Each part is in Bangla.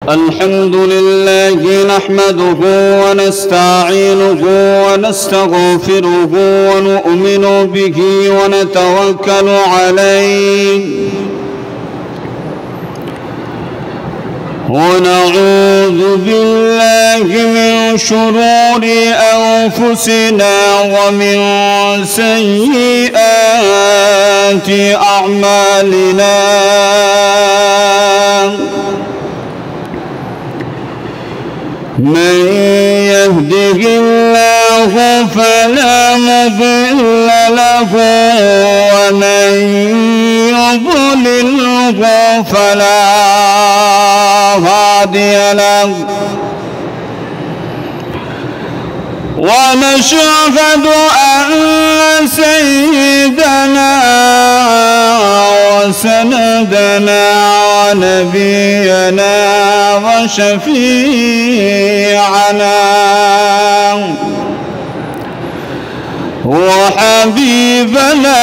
الحمد لله نحمده ونستعينه ونستغفره ونؤمن به ونتوكل عليه ونعوذ بالله من شرور أنفسنا ومن سيئات أعمالنا من يهده الله فلا مضل له ومن يضلله فلا هادي له ونشهد أن سيدنا وسندنا ونبينا وشفيعنا وحبيبنا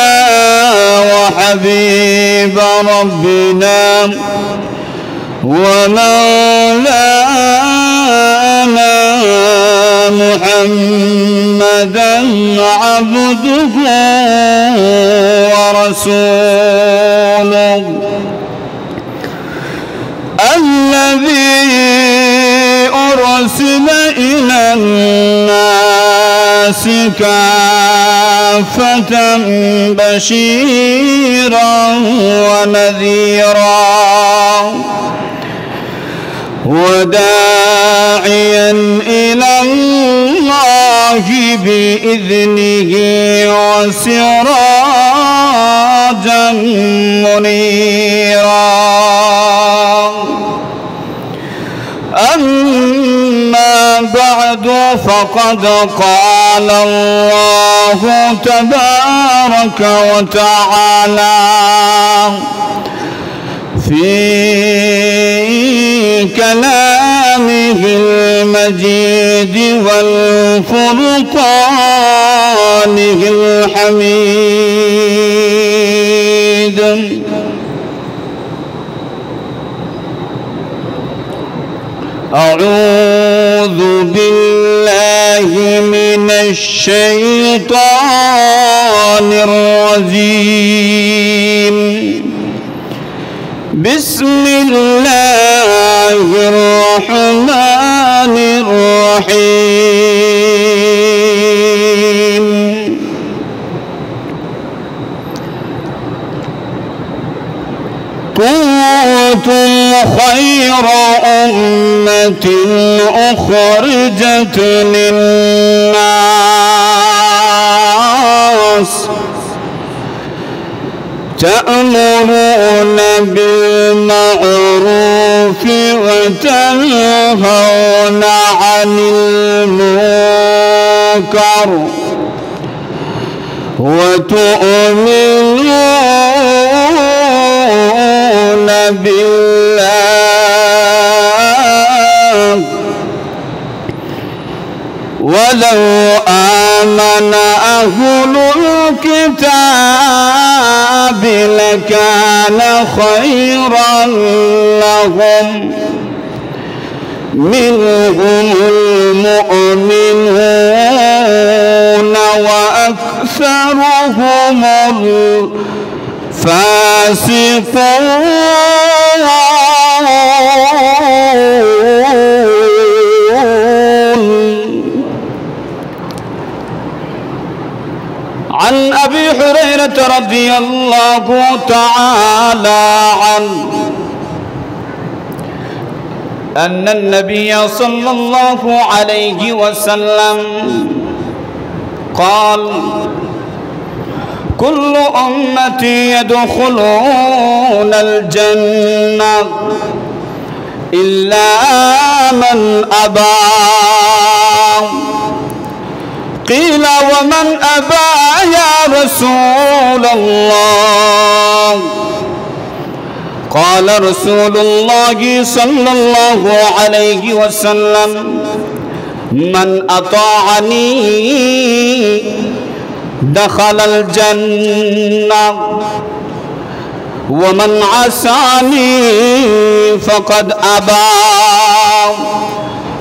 وحبيب ربنا ومولانا محمدا عبده ورسوله الذي أرسل إلى الناس كافة بشيرا ونذيرا وداعيا إلى الله بإذنه وسراجا منيرا أما بعد فقد قال الله تبارك وتعالى في كلامه المجيد والفرقانه الحميد أعوذ بالله من الشيطان الرجيم بسم الله الرحمن الرحيم كنتم خير أمة أخرجت للناس تأمرون بالمعروف وتنهون عن المنكر وتؤمنون بالله ولو آمن أهل الكتاب لكان خيرا لهم منهم المؤمنون وأكثرهم الفاسقون. عن أبي هريرة رضي الله تعالى عنه أن النبي صلى الله عليه وسلم قال كل أمتي يدخلون الجنة إلا من أبى. قيل ومن أبى يا رسول الله؟ قال رسول الله صلى الله عليه وسلم من أطاعني دخل الجنة ومن عصاني فقد أبى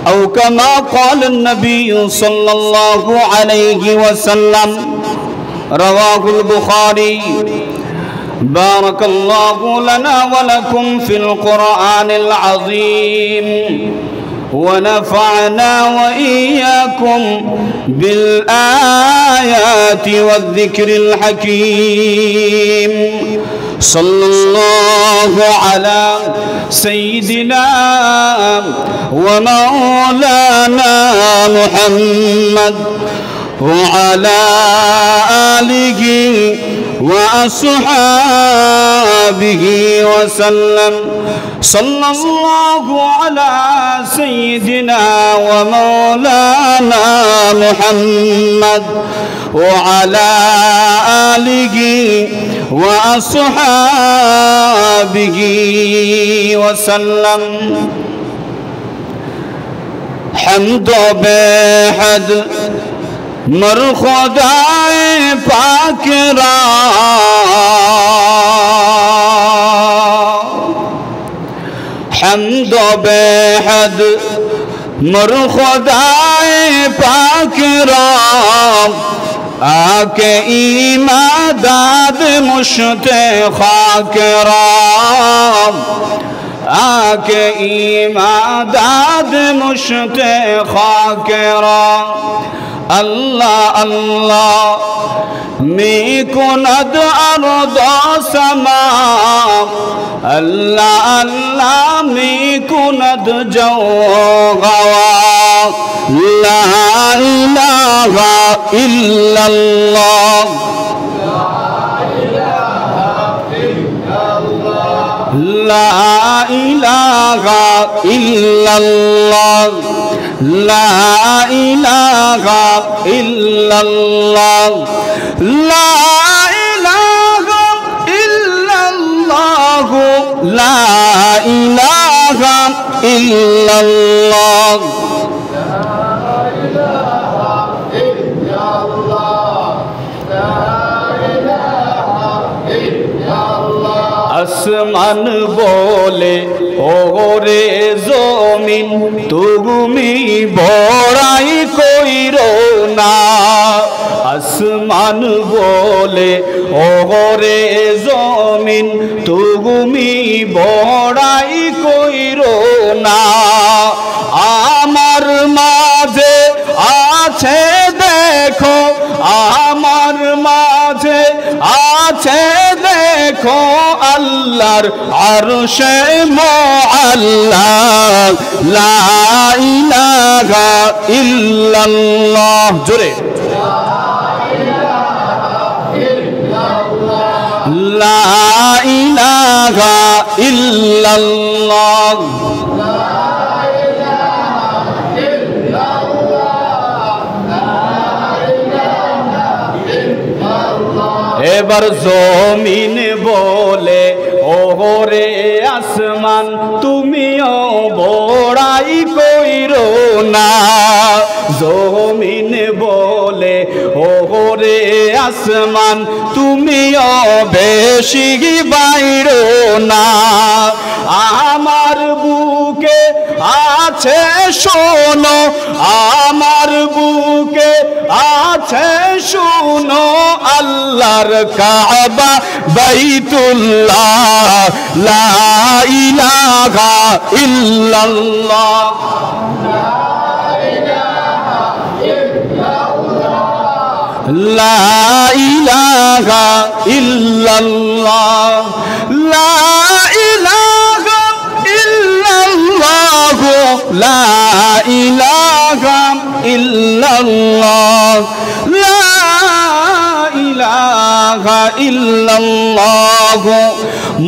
أو كما قال النبي صلى الله عليه وسلم رواه البخاري بارك الله لنا ولكم في القرآن العظيم ونفعنا وإياكم بالآيات والذكر الحكيم صلى الله على سيدنا ومولانا محمد وعلى آله وأصحابه وسلم صلى الله على سيدنا ومولانا محمد وعلى آله وأصحابه وسلم حمد بحد مر خدائے پاک را حمد و بحد مر خدائے پاک را آکے ایماداد مشت خاک را آکے ایماداد مشت خاک را اللہ اللہ می کند ارض و سما اللہ اللہ می کند جو غوا لا الہ الا اللہ لا الہ الا اللہ لا الہ الا اللہ لا الہ الا اللہ لا الہ الا اللہ আসমান বলে ওরে জমিন তুমি বড়াই কইরো না আসমান বলে ওরে জমিন তুমি বড়াই কইরো না আমার মাঝে আছে দেখো আমার মাঝে আছে দেখো আল্লাহর আরশে মুআল্লা লা ইলাহা ইল্লাল্লাহ জোরে লা ইলাহা ইল্লাল্লাহ এবার জমিন বলে ওরে আসমান তুমিও বড়াই কইরো না জমিন বলে ওরে আসমান তুমিও বেশি বাইরো না আমার বুকে আছে শোনো আমার বুকে আছে শোনো আল্লাহর কাবা বাইতুল্লাহ লা ইলাহা ইল্লাল্লাহ লা ইলাহা ইল্লাল্লাহ লা ইলাহা ইল্লাল্লাহ লা ইলাহা ইল্লাল্লাহ লা ইলাহা ইল্লাল্লাহ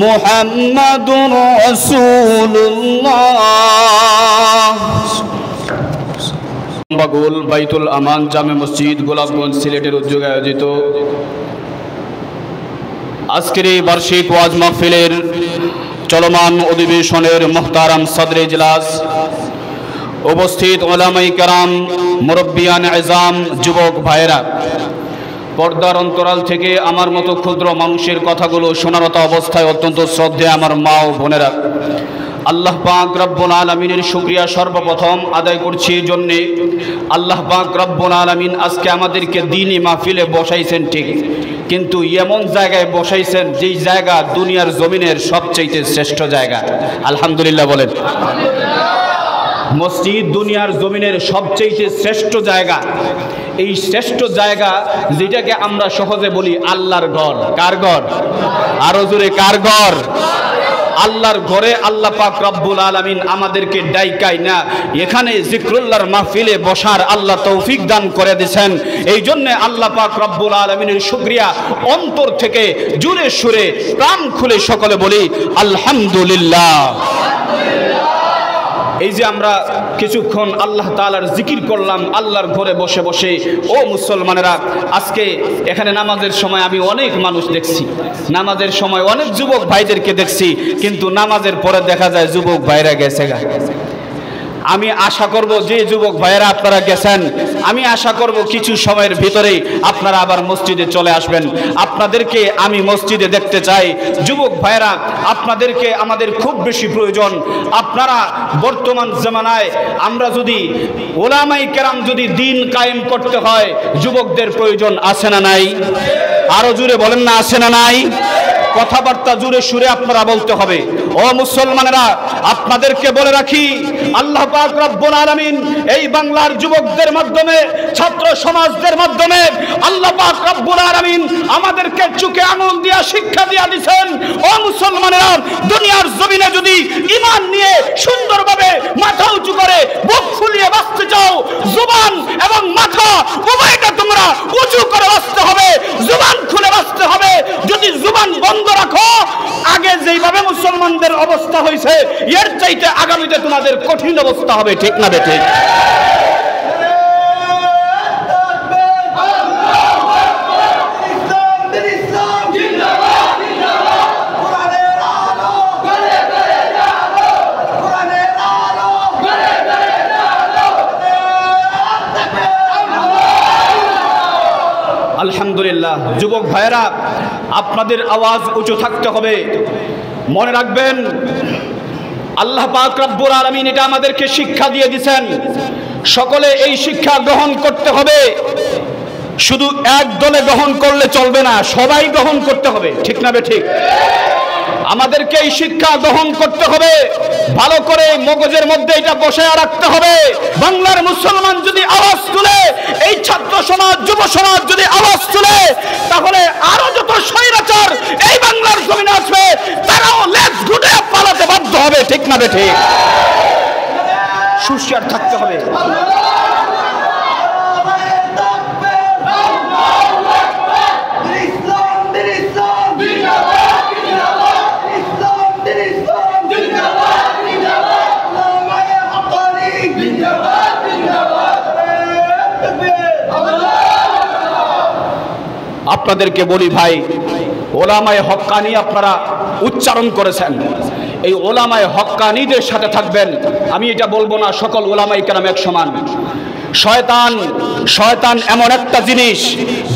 মুহাম্মাদুর রাসূলুল্লাহ বাগুল বাইতুল আমান জামে মসজিদ গোলাপগঞ্জ সিলেটের উদ্যোগে আয়োজিত আজকের এই বার্ষিক ওয়াজ মাহফিলের চলমান অধিবেশনের মুহতারাম সদরে ইজলাস উপস্থিত উলামায়ে কেরাম মুরব্বিয়ান ইজাম যুবক ভাইরা পর্দার অন্তরাল থেকে আমার মতো ক্ষুদ্র মানুষের কথাগুলো শোনারত অবস্থায় অত্যন্ত শ্রদ্ধে আমার মা ও বোনেরা, আল্লাহ পাক রব্বুল আলামিনের শুকরিয়া সর্বপ্রথম আদায় করছি এই জন্যে, আল্লাহ পাক রব্বুল আলামিন আজকে আমাদেরকে দ্বীনি মাহফিলে বসাইছেন ঠিক, কিন্তু এমন জায়গায় বসাইছেন যেই জায়গা দুনিয়ার জমিনের সবচেয়ে শ্রেষ্ঠ জায়গা। আলহামদুলিল্লাহ বলেন। মসজিদ দুনিয়ার জমিনের সবচেয়ে শ্রেষ্ঠ জায়গা। এই শ্রেষ্ঠ জায়গা যেটাকে আমরা সহজে বলি আল্লাহর ঘর। কার ঘর? আরো জোরে কার ঘর? আল্লাহর ঘরে আল্লাহ পাক রব্বুল আলামিন আমাদেরকে ডাইকাই না, এখানে জিক্রুল্লাহর মাহফিলে বসার আল্লাহ তৌফিক দান করে দিয়েছেন। এই জন্য আল্লাহ পাক রব্বুল আলামিনের শুকরিয়া অন্তর থেকে জুড়ে সুরে প্রাণ খুলে সকলে বলি আলহামদুলিল্লাহ। এই যে আমরা কিছুক্ষণ আল্লাহ তাআলার জিকির করলাম আল্লাহর ঘরে বসে বসে, ও মুসলমানেরা, আজকে এখানে নামাজের সময় আমি অনেক মানুষ দেখছি, নামাজের সময় অনেক যুবক ভাইদেরকে দেখছি, কিন্তু নামাজের পরে দেখা যায় যুবক ভাইরা গেছে গা। আমি আশা করব যে যুবক ভাইয়েরা আপনারা গেছেন, আমি আশা করব কিছু সময়ের ভিতরেই আপনারা আবার মসজিদে চলে আসবেন। আপনাদেরকে আমি মসজিদে দেখতে চাই। যুবক ভাইয়েরা, আপনাদেরকে আমাদের খুব বেশি প্রয়োজন। আপনারা বর্তমান জামানায় আমরা যদি ওলামাই কেরাম যদি দিন কায়েম করতে হয়, যুবকদের প্রয়োজন আছে না নাই? আরো জুড়ে বলেন না, আছে না নাই? কথাবার্তা জুড়ে সুরে আপনারা বলতে হবে। ও মুসলমানেরা, আপনাদেরকে বলে রাখি, আল্লাহ পাক রব্বুল আলামিন এই বাংলার যুবকদের মাধ্যমে, ছাত্র সমাজদের মাধ্যমে আল্লাহ পাক রব্বুল আলামিন আমাদেরকে চোখে আঙুল দিয়া শিক্ষা দিয়া দিবেন। ও মুসলমানেরা, দুনিয়ার জমিনে যদি ঈমান নিয়ে সুন্দরভাবে মাথা উঁচু করে বুক ফুলিয়ে বাঁচতে চাও, জুবান এবং মাথা উভয়টা তোমরা উঁচু করে বাঁচতে হবে, জুবান খুলে বাঁচতে হবে। যদি জুবান বন্ধ রাখো, আগে যেইভাবে মুসলমানদের অবস্থা হয়েছে এর চাইতে আগামীতে তোমাদের কঠিন অবস্থা হবে। ঠিক না বেঠিক? আলহামদুলিল্লাহ। যুবক ভাইয়েরা, আপনাদের আওয়াজ উঁচু থাকতে হবে। মনে রাখবেন, আল্লাহ পাক রব্বুল আলামিন এটা আমাদেরকে শিক্ষা দিয়ে দিয়েছেন। সকলে এই শিক্ষা গ্রহণ করতে হবে। শুধু এক দলে গ্রহণ করলে চলবে না, সবাই গ্রহণ করতে হবে। ঠিক না বেঠিক? আমাদেরকে এই শিক্ষা গ্রহণ করতে হবে, ভালো করে মগজের মধ্যে এটা বসায় রাখতে হবে। বাংলার মুসলমান যদি আওয়াজ তুলে, এই ছাত্র সমাজ, যুব সমাজ যদি আওয়াজ তুলে, তাহলে আরো যত স্বৈরাচার এই বাংলার জমিনে আসবে, তারাও লেজ ঘুটে পালাতে বাধ্য হবে। ঠিক না বেঠিক? হুঁশিয়ার থাকতে হবে। আপনাদেরকে বলি ভাই, ওলামায়ে হক্কানি আপনারা উচ্চারণ করেছেন, এই ওলামায়ে হক্কানিদের সাথে থাকবেন। আমি এটা বলবো না সকল ওলামায়ে কেরাম এক সমান। শয়তান এমন একটা জিনিস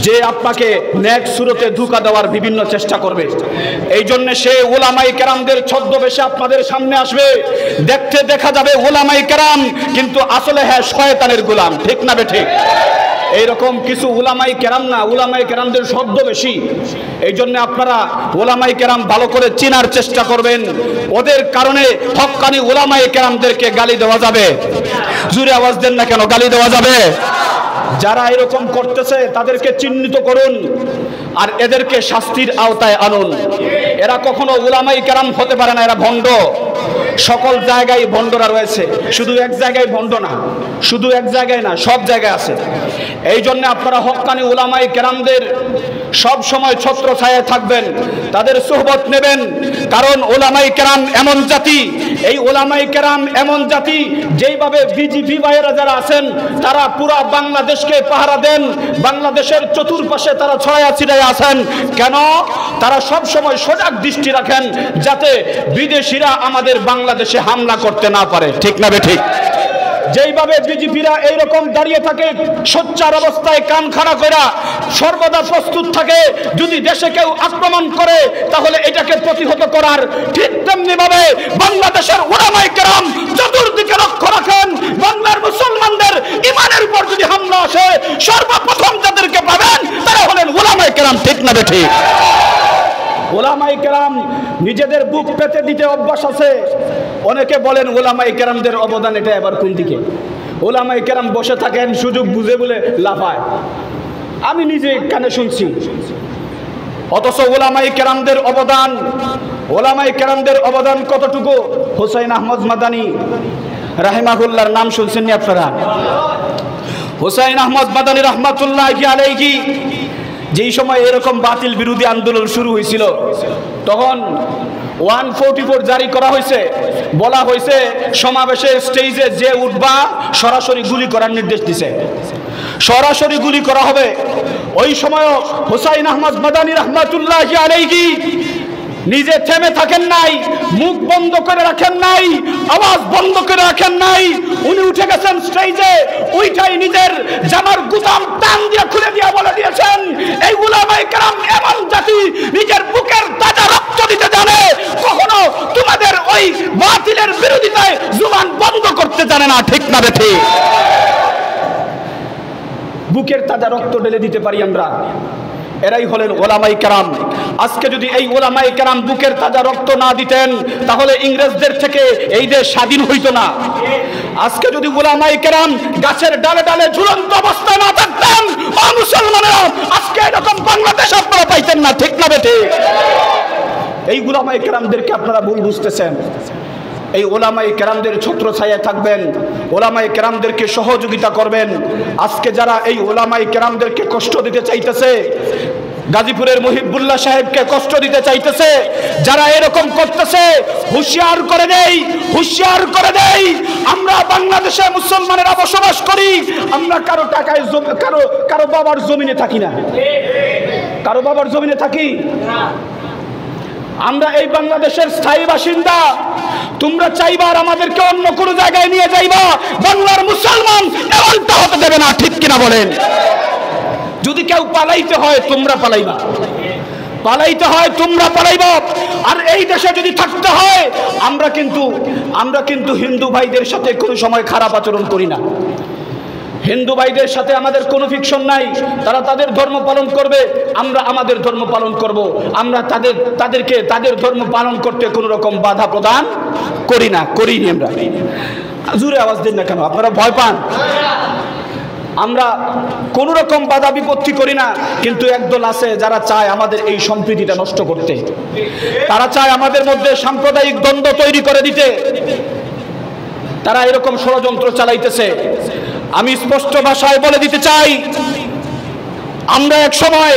যে আপনাকে নেক সুরতে ধোঁকা দেওয়ার বিভিন্ন চেষ্টা করবে। এই জন্য সে ওলামায়ে কেরামদের ছদ্মবেশে আপনাদের সামনে আসবে, দেখতে দেখা যাবে ওলামায়ে কেরাম, কিন্তু আসলে হ্যাঁ শয়তানের গোলাম। ঠিক না বেঠিক? এইরকম কিছু উলামায়ে কেরাম না, উলামায়ে কেরামদের শব্দ বেশি। এই জন্য আপনারা উলামায়ে কেরাম ভালো করে চেনার চেষ্টা করবেন। ওদের কারণে হক্কানি উলামায়ে কেরামদেরকে গালি দেওয়া যাবে? জোরে আওয়াজ দেন না কেন? গালি দেওয়া যাবে? যারা এরকম করতেছে তাদেরকে চিহ্নিত করুন আর এদেরকে শাস্তির আওতায় আনুন। এরা কখনো উলামায়ে কেরাম হতে পারে না, এরা ভণ্ড। সকল জায়গায় ভণ্ডরা রয়েছে, শুধু এক জায়গায় ভণ্ড না, শুধু এক জায়গায় না, সব জায়গায় আছে। এই জন্য আপনারা হক্কানি উলামায়ে কেরামদের সব সময় ছত্র ছায়ায় থাকবেন, তাদের সুহবত নেবেন। কারণ উলামায়ে কেরাম এমন জাতি, এই উলামায়ে কেরাম এমন জাতি, যেইভাবে বিজিবি ভাইয়েরা যারা আছেন তারা পুরা বাংলাদেশকে পাহারা দেন, বাংলাদেশের চতুর্পাশে তারা ছড়ায়া ছিটায়া আছেন। কেন? তারা সব সময় সজাগ দৃষ্টি রাখেন যাতে বিদেশিরা আমাদের বাংলাদেশে হামলা করতে না পারে। ঠিক না বেঠিক? যেইভাবে বিজেপিরা এইরকম দাঁড়িয়ে থাকে সোচ্চার অবস্থায় কান খাড়া কইরা সর্বদা প্রস্তুত থাকে, যদি দেশে কেউ আক্রমণ করে তাহলে এটাকে প্রতিহত করার, ঠিক তেমনি ভাবে বাংলাদেশের উলামায়ে কেরাম চতুর্দিকে লক্ষ্য রাখেন। বাংলার মুসলমানদের ইমানের উপর যদি হামলা আসে সর্বপ্রথম যাদেরকে পাবেন তারা হলেন উলামায়ে কেরাম, ঠিক না বেঠিক? উলামায়ে কেরাম নিজেদের বুক পেতে দিতে অভ্যাস আছে। অনেকে বলেন উলামায়ে কেরামদের অবদান এটা এবার কোন দিকে? উলামায়ে কেরাম বসে থাকেন সুযোগ বুঝে বলে লাফায়, আমি নিজে কানে শুনছি। অথচ উলামায়ে কেরামদের অবদান কতটুকু? হুসাইন আহমদ মাদানী রাহিমাহুল্লাহর নাম শুনছেন নি আপনারা? হুসাইন আহমদ মাদানী রাহমাতুল্লাহি আলাইহি যেই সময় এরকম বাতিল বিরোধী আন্দোলন শুরু হয়েছিল তখন 144 জারি করা হয়েছে, বলা হয়েছে সমাবেশের স্টেজে যে উঠবা সরাসরি গুলি করার নির্দেশ দিছে, সরাসরি গুলি করা হবে। ওই সময় হুসাইন আহমদ মাদানী রাহমাতুল্লাহি আলাইহি নিজে থেমে থাকেন নাই, মুখ বন্ধ করে রাখেন নাই, আওয়াজ বন্ধ করে রাখেন নাই। উনি উঠে গেছেন স্টেজে, ওইটাই নিজের জামার গুদাম টান দিয়ে খুলে দিয়ে বলে দিয়েছেন, এই উলামায়ে কেরাম এমন জাতি নিজের বুকের তাজা রক্ত দিতে জানে, কখনো তোমাদের ওই বাতিলের বিরোধিতায় জুবান বন্ধ করতে জানে না, ঠিক না বেঠিক? বুকের তাজা রক্ত ঢেলে দিতে পারি আমরা, এরাই হলেন উলামায়ে কেরাম। আজকে যদি এই উলামায়ে কেরাম বুকের তাজা রক্ত না দিতেন তাহলে ইংরেজদের থেকে এই দেশ স্বাধীন হইতো না। আজকে যদি উলামায়ে কেরাম গাছের ডালে ডালে ঝুলন্ত অবস্থায় না থাকতেন, ও মুসলমানেরা, আজকে এরকম বাংলাদেশ আপনারা পাইতেন না, ঠিক না বেঠিক? এই উলামায়ে কেরামদেরকে আপনারা ভুল বুঝতেছেন। এই উলামায়ে কেরামদের ছত্রছায়ায় থাকবেন, উলামায়ে কেরামদেরকে সহযোগিতা করবেন। আজকে যারা এই উলামায়ে কেরামদেরকে কষ্ট দিতে চাইতেছে, গাজীপুরের মুহিবুল্লাহ সাহেবকে কষ্ট দিতে চাইতেছে, যারা এরকম করতেছে, হুঁশিয়ার করে দেই, হুঁশিয়ার করে দেই। আমরা বাংলাদেশে মুসলমানেরা বসবাস করি, আমরা কারো টাকায় কারো বাবার জমিনে থাকি না, কারো বাবার জমিনে থাকি না। আমরা এই বাংলাদেশের স্থায়ী বাসিন্দা। তোমরা চাইবার আমাদেরকে অন্য কোনো জায়গায় নিয়ে যাইবা, বাংলার মুসলমান এমনটা হতে দেবে না, ঠিক কিনা বলেন? যদি কেউ পালাইতে হয় তোমরা পালাইবা, পালাইতে হয় তোমরা পালাইবা। আর এই দেশে যদি থাকতে হয়, আমরা কিন্তু হিন্দু ভাইদের সাথে কোনো সময় খারাপ আচরণ করি না। হিন্দু ভাইদের সাথে আমাদের কোনো ফিকশন নাই, তারা তাদের ধর্ম পালন করবে, আমরা আমাদের ধর্ম পালন করব। আমরা তাদেরকে তাদের ধর্ম পালন করতে কোনো রকম বাধা প্রদান করি না, করিনি। আমরা জোরে আওয়াজ দিন না কেন, আপনারা ভয় পান? আমরা কোনো রকম বাধা বিপত্তি করি না। কিন্তু একদল আছে যারা চায় আমাদের এই সম্প্রীতিটা নষ্ট করতে, তারা চায় আমাদের মধ্যে সাম্প্রদায়িক দ্বন্দ্ব তৈরি করে দিতে, তারা এরকম ষড়যন্ত্র চালাইতেছে। আমি স্পষ্ট ভাষায় বলে দিতে চাই, আমরা এক সময়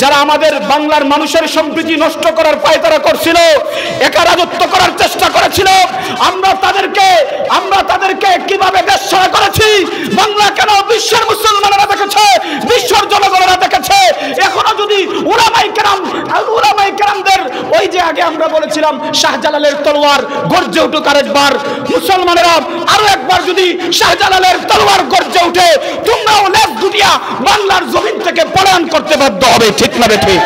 যারা আমাদের বাংলার মানুষের সম্প্রীতি নষ্ট করার পায়তারা করছিল, একা রাজত্ব করার চেষ্টা করেছিল, আমরা তাদেরকে কিভাবে দেশ ছাড়া করেছি, বাংলা কেন বিশ্বের মুসলমানেরা দেখেছে, বিশ্বের জনগণেরা দেখেছে। এখনো যদি উলামায়ে কেরামদের ওই যে আগে আমরা বলেছিলাম শাহজালালের তলোয়ার গর্জে উঠুক আরেকবার, মুসলমানেরা আরো একবার যদি শাহজালালের তলোয়ার গর্জে উঠে, তোমরাও লেজ গুটিয়া বাংলার জমিন থেকে পলায়ন করতে বাধ্য হবে, ঠিক না বেঠিক?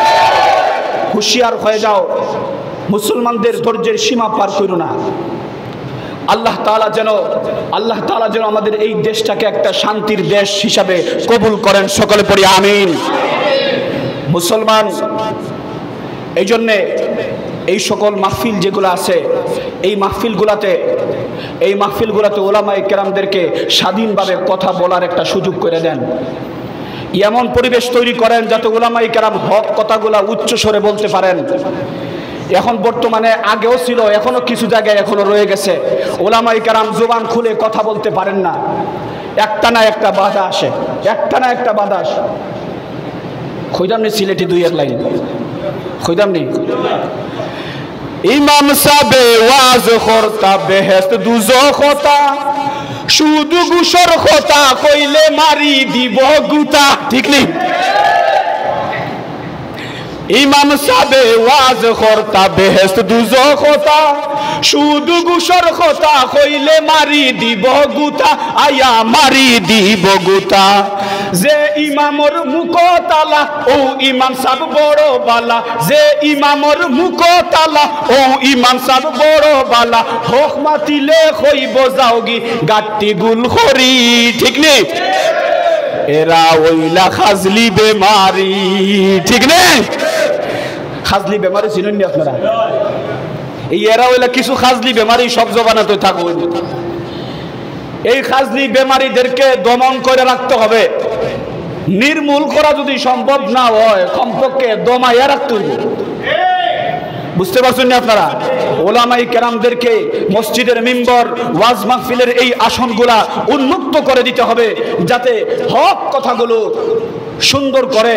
হুঁশিয়ার হয়ে যাও, মুসলমানদের ধৈর্যের সীমা পার করো না। আল্লাহ তাআলা যেন আমাদের এই দেশটাকে একটা শান্তির দেশ হিসাবে কবুল করেন, সকলে পড়ি আমিন। মুসলমান, এই জন্যে এই সকল মাহফিল যেগুলো আছে, এই মাহফিলগুলাতে উলামায়ে কেরামদেরকে স্বাধীনভাবে কথা বলার একটা সুযোগ করে দেন। এমন পরিবেশ তৈরি করেন যাতে উলামায়ে কেরাম হক কথাগুলা উচ্চ স্বরে বলতে পারেন। এখন বর্তমানে আগেও ছিল, এখনো কিছু জায়গায় এখনো রয়ে গেছে, উলামায়ে কেরাম জবান খুলে কথা বলতে পারেন না, একটা না একটা বাধা আসে, একটা না একটা বাধা আসে। খুঁজামনি সিলেটি দুই এক লাইন খুঁজামনি। ইমাম সাবে ওয়াজ করতা বেহেশত দুজখ হতা, শুধু গুসর কথা কইলে মারি দিব গুতা, ঠিক নেই? ইমাম সাবে ওয়াজ করতা বেহেশত দুজখ হতা সুদ গুসর কথা কইলে মারি দিব গুতা আয়া মারি দিব গুতা যে ইমামর মুখ তালা ও ইমাম সাব বড় বালা যে ইমামর মুখ তালা ও ইমাম সাব বড় বালা হক মাতিলে হইব যাওগি গাটি গুল খরি ঠিক নেই এরা ওইলা খাজলি বেমারি ঠিক নেই খাজলি বেমারি চিনেন নি আপনারা এই এরা ওইলা কিছু খাজলি বেমারি সব জবানাতে থাকো এই খাজলি বেমারিদেরকে দমন করে রাখতে হবে নির্মূল করা যদি সম্ভব না হয় কমপক্ষে দমাইয়া রাখতে হবে বুঝতে পারছেন না আপনারা ওলামাই কেরামদেরকে মসজিদের মিম্বর ওয়াজ মাহফিলের এই আসনগুলা উন্মুক্ত করে দিতে হবে যাতে হক কথাগুলো সুন্দর করে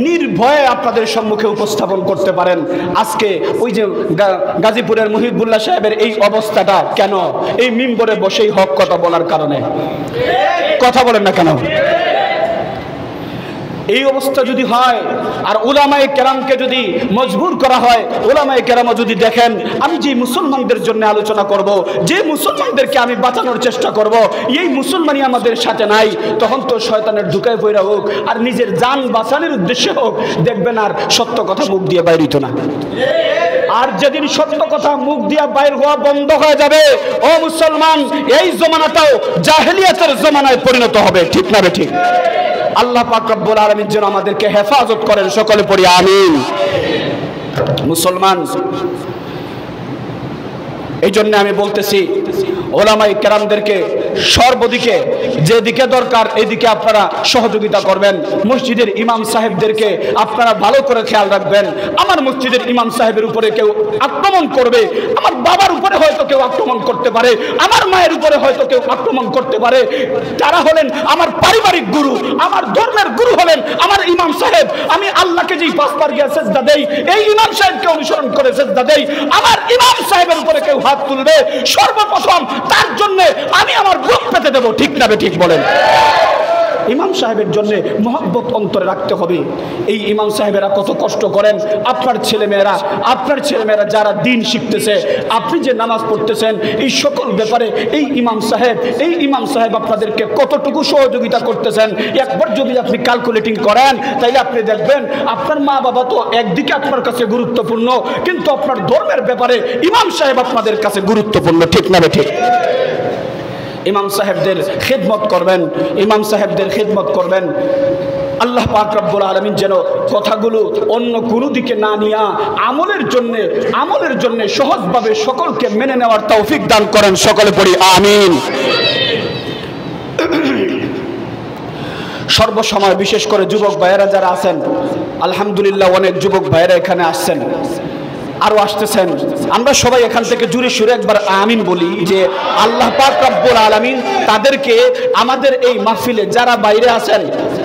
নির্ভয়ে আপনাদের সম্মুখে উপস্থাপন করতে পারেন আজকে ওই যে গাজীপুরের মুহিবুল্লাহ সাহেবের এই অবস্থাটা কেন এই মিম্বরে বসেই হক কথা বলার কারণে কথা বলেন না কেন এই অবস্থা যদি হয় আর উলামায়ে কেরামকে যদি মজবুর করা হয় উলামায়ে কেরাম যদি দেখেন আমি যে মুসলমানদের জন্য আলোচনা করব যে মুসলমানদেরকে আমি বাঁচানোর চেষ্টা করব এই মুসলমানই আমাদের সাথে নাই তখন তো শয়তানের ঢুকায় পড়া হোক আর নিজের জান বাঁচানোর উদ্দেশ্যে হোক দেখবেন আর সত্য কথা মুখ দিয়ে বাইর হইতো না আর যেদিন সত্য কথা মুখ দিয়ে বাইর হওয়া বন্ধ হয়ে যাবে ও মুসলমান এই জমানাটাও জাহেলিয়াতের জমানায় পরিণত হবে ঠিক না বে ঠিক আল্লাহ পাক রব্বুল আলামিন যেন আমাদেরকে হেফাজত করেন সকলে পড়ি আমিন মুসলমান এই জন্য আমি বলতেছি ওলামায়ে কেরামদেরকে সর্বদিকে যেদিকে দরকার এদিকে আপনারা সহযোগিতা করবেন মসজিদের ইমাম সাহেবদেরকে আপনারা ভালো করে খেয়াল রাখবেন আমার মসজিদের ইমাম সাহেবের উপরে কেউ আক্রমণ করবে আমার বাবার উপরে হয়তো কেউ আক্রমণ করতে পারে আমার মায়ের উপরে হয়তো কেউ আক্রমণ করতে পারে তারা হলেন আমার পারিবারিক গুরু আমার ধর্মের গুরু হলেন আমার ইমাম সাহেব আমি আল্লাহকে যেই পাঁচবার গিয়ে সেজদা দেই এই ইমাম সাহেবকে অনুসরণ করে সেজদা দেই আমার ইমাম সাহেবের উপরে কেউ হাত তুলবে সর্বপ্রথম তার জন্য আমি আমার বুক পেতে দেব ঠিক না ঠিক বলেন ইমাম সাহেবের জন্য মহব্বত অন্তরে রাখতে হবে এই ইমাম সাহেবেরা কত কষ্ট করেন আপনার ছেলেমেয়েরা যারা দিন শিখতেছে আপনি যে নামাজ পড়তেছেন এই সকল ব্যাপারে এই ইমাম সাহেব আপনাদেরকে কতটুকু সহযোগিতা করতেছেন একবার যদি আপনি ক্যালকুলেটিং করেন তাইলে আপনি দেখবেন আপনার মা বাবা তো একদিকে আপনার কাছে গুরুত্বপূর্ণ কিন্তু আপনার ধর্মের ব্যাপারে ইমাম সাহেব আপনাদের কাছে গুরুত্বপূর্ণ ঠিক না ঠিক ইমাম সাহেবদের খিদমত করবেন আল্লাহ পাক রব্বুল আলামিন যেন কথাগুলো অন্য কোনো দিকে না নিয়ে আমলের জন্য সহজভাবে সকলকে মেনে নেওয়ার তৌফিক দান করেন সকলে পড়ি আমিন সর্বসময় বিশেষ করে যুবক ভাইয়েরা যারা আছেন আলহামদুলিল্লাহ অনেক যুবক ভাইয়েরা এখানে আসছেন আরো আসতেছেন আমরা সবাই এখান থেকে জুড়ে সুরে একবার আমিন বলি যে আল্লাহ পাক রব্বুল আলামিন তাদেরকে আমাদের এই মাহফিলে যারা বাইরে আছেন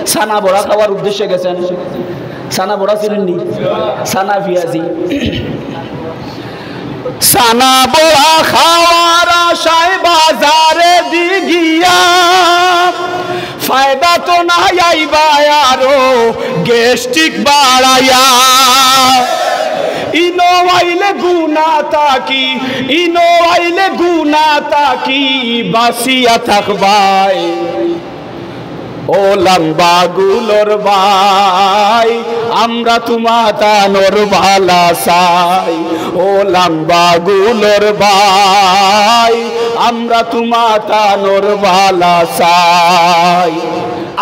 সানা বড়া খাওয়ার উদ্দেশ্যে গেছেন সানা বড়া চিনেননি সানা পিয়াজি সানা বড়া খাওয়ার আশায় বাজারে দি গিয়া ফায়দা তো নাই আইবা আরো গ্যাস্ট্রিক বাড়াইয়া ইনো আইলে গুনা তাকি বাসিয়া থাকবাই ও লম্বা গুলোর ভাই আমরা তোমাতানোর ভালা চাই ও লম্বা গুলোর ভাই আমরা তোমাতানোর ভালা চাই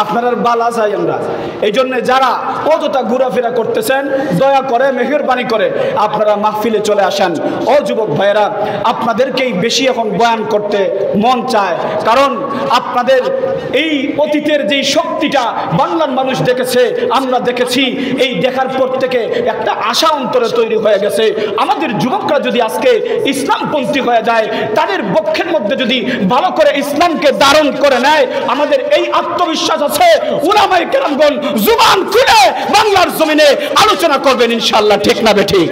আপনার বালা চাই আমরা এই জন্য যারা অযথা ঘোরাফেরা করতেছেন দয়া করে মেহেরবানি করে আপনারা মাহফিলে চলে আসেন ও যুবক ভাইয়েরা আপনাদেরকেই বেশি এখন বয়ান করতে মন চায় কারণ আপনাদের এই অতীতের যেই শক্তিটা বাংলার মানুষ দেখেছে আমরা দেখেছি এই দেখার পর থেকে একটা আশা অন্তরে তৈরি হয়ে গেছে আমাদের যুবকরা যদি আজকে ইসলামপন্থী হয়ে যায় তাদের বক্ষের মধ্যে যদি ভালো করে ইসলামকে ধারণ করে নেয় আমাদের এই আত্মবিশ্বাস আছে উলামায়ে কেরামগণ জুবান খুলে বাংলার জমিনে আলোচনা করবেন ইনশাআল্লাহ ঠিক না বেঠিক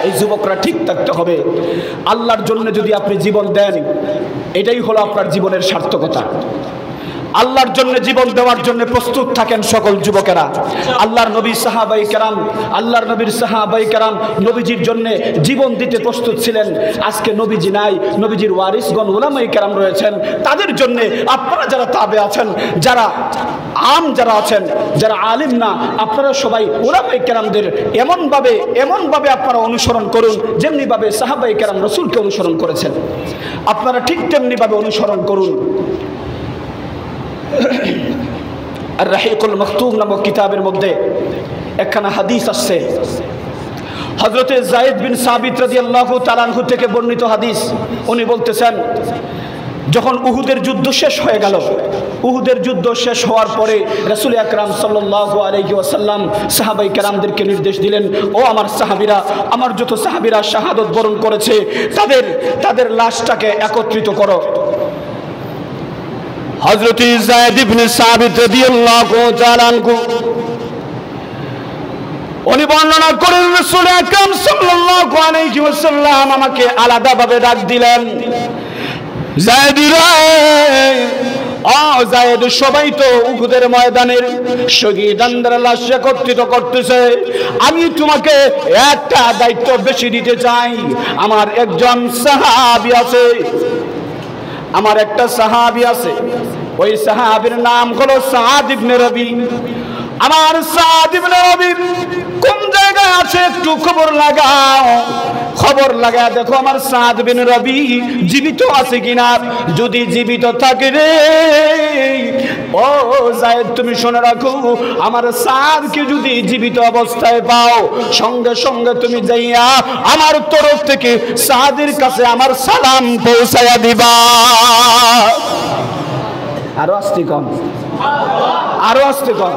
এই যুবকরা ঠিক থাকতে হবে আল্লাহর জন্য যদি আপনি জীবন দেন এটাই হলো আপনার জীবনের সার্থকতা আল্লাহর জন্য জীবন দেওয়ার জন্য প্রস্তুত থাকেন সকল যুবকেরা। আল্লাহর নবী সাহাবাই কেরাম, আল্লাহর নবীর সাহাবাই কেরাম নবীজির জন্য জীবন দিতে প্রস্তুত ছিলেন। আজকে নবীজি নাই, নবীজির ওয়ারিসগণ উলামায়ে কেরাম রয়েছেন, তাদের জন্য আপনারা যারা তাবে আছেন, যারা যারা আছেন, যারা আলিম না, আপনারা সবাই উলামায়ে কেরামদের এমনভাবে আপনারা অনুসরণ করুন যেমনিভাবে সাহাবাই কেরাম রাসূলকে অনুসরণ করেছেন, আপনারা ঠিক তেমনিভাবে অনুসরণ করুন। আর রাহিকুল মাকতুম নামক কিতাবের মধ্যে একখানা হাদিস আসছে, হযরতে যায়েদ বিন সাবিত রাদিয়াল্লাহু তাআলা আনহু থেকে বর্ণিত হাদিস। উনি বলতেছেন, যখন উহুদের যুদ্ধ শেষ হয়ে গেল, উহুদের যুদ্ধ শেষ হওয়ার পরে রাসূল আকরাম সাল্লাল্লাহু আলাইহি ওয়াসাল্লাম সাহাবায়ে কেরামদেরকে নির্দেশ দিলেন, ও আমার সাহাবীরা, আমার যত সাহাবীরা শাহাদাত বরণ করেছে তাদের লাশটাকে একত্রিত করো। হযরত যায়েদ ইবনে সাবিত রাদিয়াল্লাহু তাআলা আনহু উনি বর্ণনা করেন, রাসূল আকরাম সাল্লাল্লাহু আলাইহি ওয়াসাল্লাম আমাকে আলাদাভাবে ডাক দিলেন, যায়েদরা, যায়েদ, সবাই তো উহুদের ময়দানের শহীদদের লাশ একত্রিত করতেছে, আমি তোমাকে একটা দায়িত্ব বেশি দিতে চাই। আমার একজন সাহাবী আছে, আমার একটা সাহাবী আছে, ওই সাহাবীর নাম হলো সাদ ইবনে রবি। আমার সাদ ইবনে রবি কোন জায়গায় আছে একটু খবর লাগাও, খবর লাগায় দেখো আমার সাদ বিন রবি জীবিত আছে কিনা। যদি জীবিত থাকে রে, ও যায়েদ তুমি শুনে রাখো, আমার সাদকে যদি জীবিত অবস্থায় পাও, সঙ্গে সঙ্গে তুমি যাইয়া আমার তরফ থেকে সাদের কাছে আমার সালাম পৌঁছায়া দিবা। আরো আস্তে কম, আরো আস্তে কম।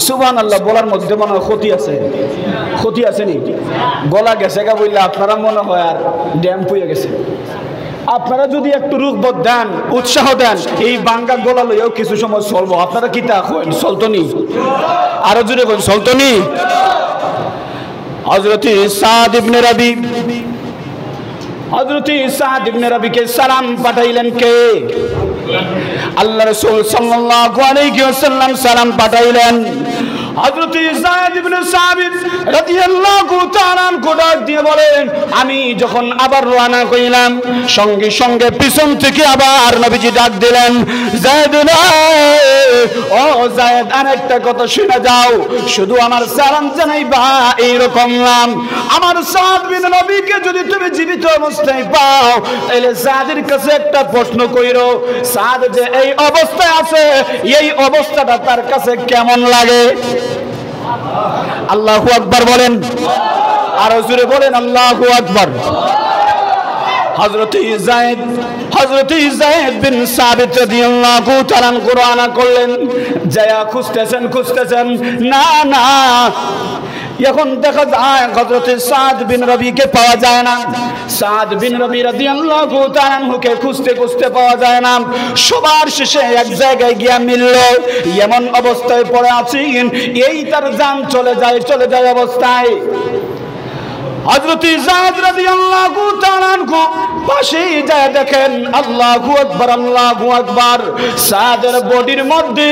সুবহানাল্লাহ বলার মধ্যে মনে হয় ক্ষতি আছে, ক্ষতি আছে নি? গলা গেছে গা বললে আপনারা মনে হয় আর ড্যাম পুয়ে গেছে। আপনারা যদি একটু রুখবত দেন, উৎসাহ দেন, এই বাঙ্গা গলা লইয়াও কিছু সময় চলবো। আপনারা কি তা কইন? চলতনি? আরো জোরে কইন, চলতনি? হযরত সাদ ইবনে রবি, হযরত সাদ ইবনে রবিকে সালাম পাঠাইলেন কে? আল্লাহ রাসূল সাল্লাল্লাহু আলাইহি ওয়াসাল্লাম সালাম পাঠাইলেন। হযরত যায়েদ ইবনে সাবিত রাদিয়াল্লাহু তাআলা আনহু ডাক দিয়ে বলেন, আমি যখন আবার রওনা কইলাম, সঙ্গে সঙ্গে পিছন থেকে আবার নবীজি ডাক দিলেন, যায়েদ রে, ও যায়েদ, আরেকটা কথা শুনে যাও, শুধু আমার সালাম জানাইবা এইরকম নাম। আমার সাদ বিন রবিকে যদি তুমি জীবিত অবস্থায় পাও, তাহলে সাদের কাছে একটা প্রশ্ন কইরো, সাদ যে এই অবস্থায় আছে, এই অবস্থাটা তার কাছে কেমন লাগে? আল্লাহু আকবার বলেন, আরো জোরে বলেন আল্লাহু আকবার। হযরত যায়েদ বিন সাবিত রাদিয়াল্লাহু তাআলা রওনা করলেন, যায়া খুঁজতেছেন, না এখন দেখা যায় হযরত সাদ বিন রবিকে পাওয়া যায় না। সাদ বিন রবি রাদিয়াল্লাহু তাআলা আনহুকে খুঁজতে পাওয়া যায় না। সবার শেষে এক জায়গায় গিয়া মিলল, এমন অবস্থায় পড়ে আছেন, এই তার জান চলে যায় অবস্থায়। হযরত যায়েদ রাদিয়াল্লাহু তাআলা আনহু পাশে যায় দেখেন, আল্লাহু আকবার, আল্লাহু আকবার, সাদের বডির মধ্যে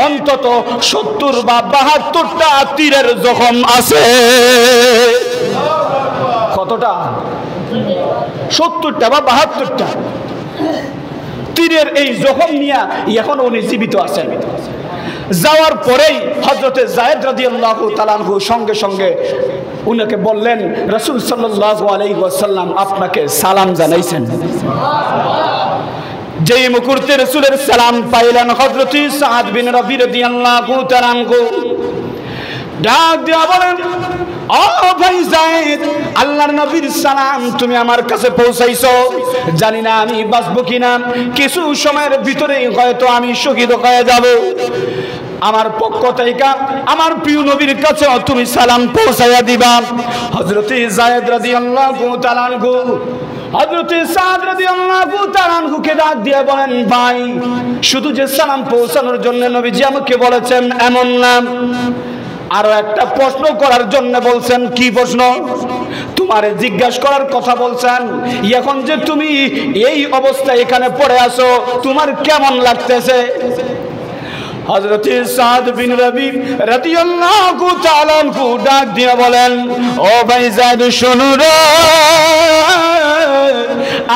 অন্তত 70 বা 72টা তীরের জখম আছে। কতটা? 70টা বা 72টা তীরের এই জখম নিয়ে এখন উনি জীবিত আছেন। যাওয়ার পরেই হযরতে যায়েদ রাদিয়াল্লাহু তাআলা আনহু সঙ্গে সঙ্গে উনাকে বললেন, রাসূল সাল্লাল্লাহু আলাইহি ওয়াসাল্লাম আপনাকে সালাম জানাইছেন। যেই মুহূর্তে রাসূলের সালাম পাইলেন, হযরত সাদ বিন রবি রাদিয়াল্লাহু তাআলা আনহু ডাক দিয়া বলেন, ও ভাই যায়েদ, আল্লাহর নবীর সালাম তুমি আমার কাছে পৌঁছাইছো, জানি না আমি বাঁচবো কিনা, কিছু সময়ের ভিতরেই হয়তো আমি শহীদ হয়ে যাব। আমার পক্ষ থেকে আমার প্রিয় নবীর কাছে তুমি সালাম পৌঁছাইয়া দিবা। হযরত যায়েদ রাদিয়াল্লাহু তাআলা আনহু হযরত সাদ রাদিয়াল্লাহু তাআলা আনহুকে ডাক দিয়ে বলেন, ভাই, শুধু যে সালাম পৌঁছানোর জন্য নবীজি আমাকে বলেছেন এমন না, আরো একটা প্রশ্ন করার জন্য বলছেন। কি প্রশ্ন? তোমারে জিজ্ঞাসা করার কথা বলছেন, এখন যে তুমি এই অবস্থায় এখানে পড়ে আছো তোমার কেমন লাগতেছে? হযরত সাদ বিন রবি রাদিয়াল্লাহু তাআলা আনহু ডাক দিয়ে বলেন, ও ভাই যায়েদ শুনো রে,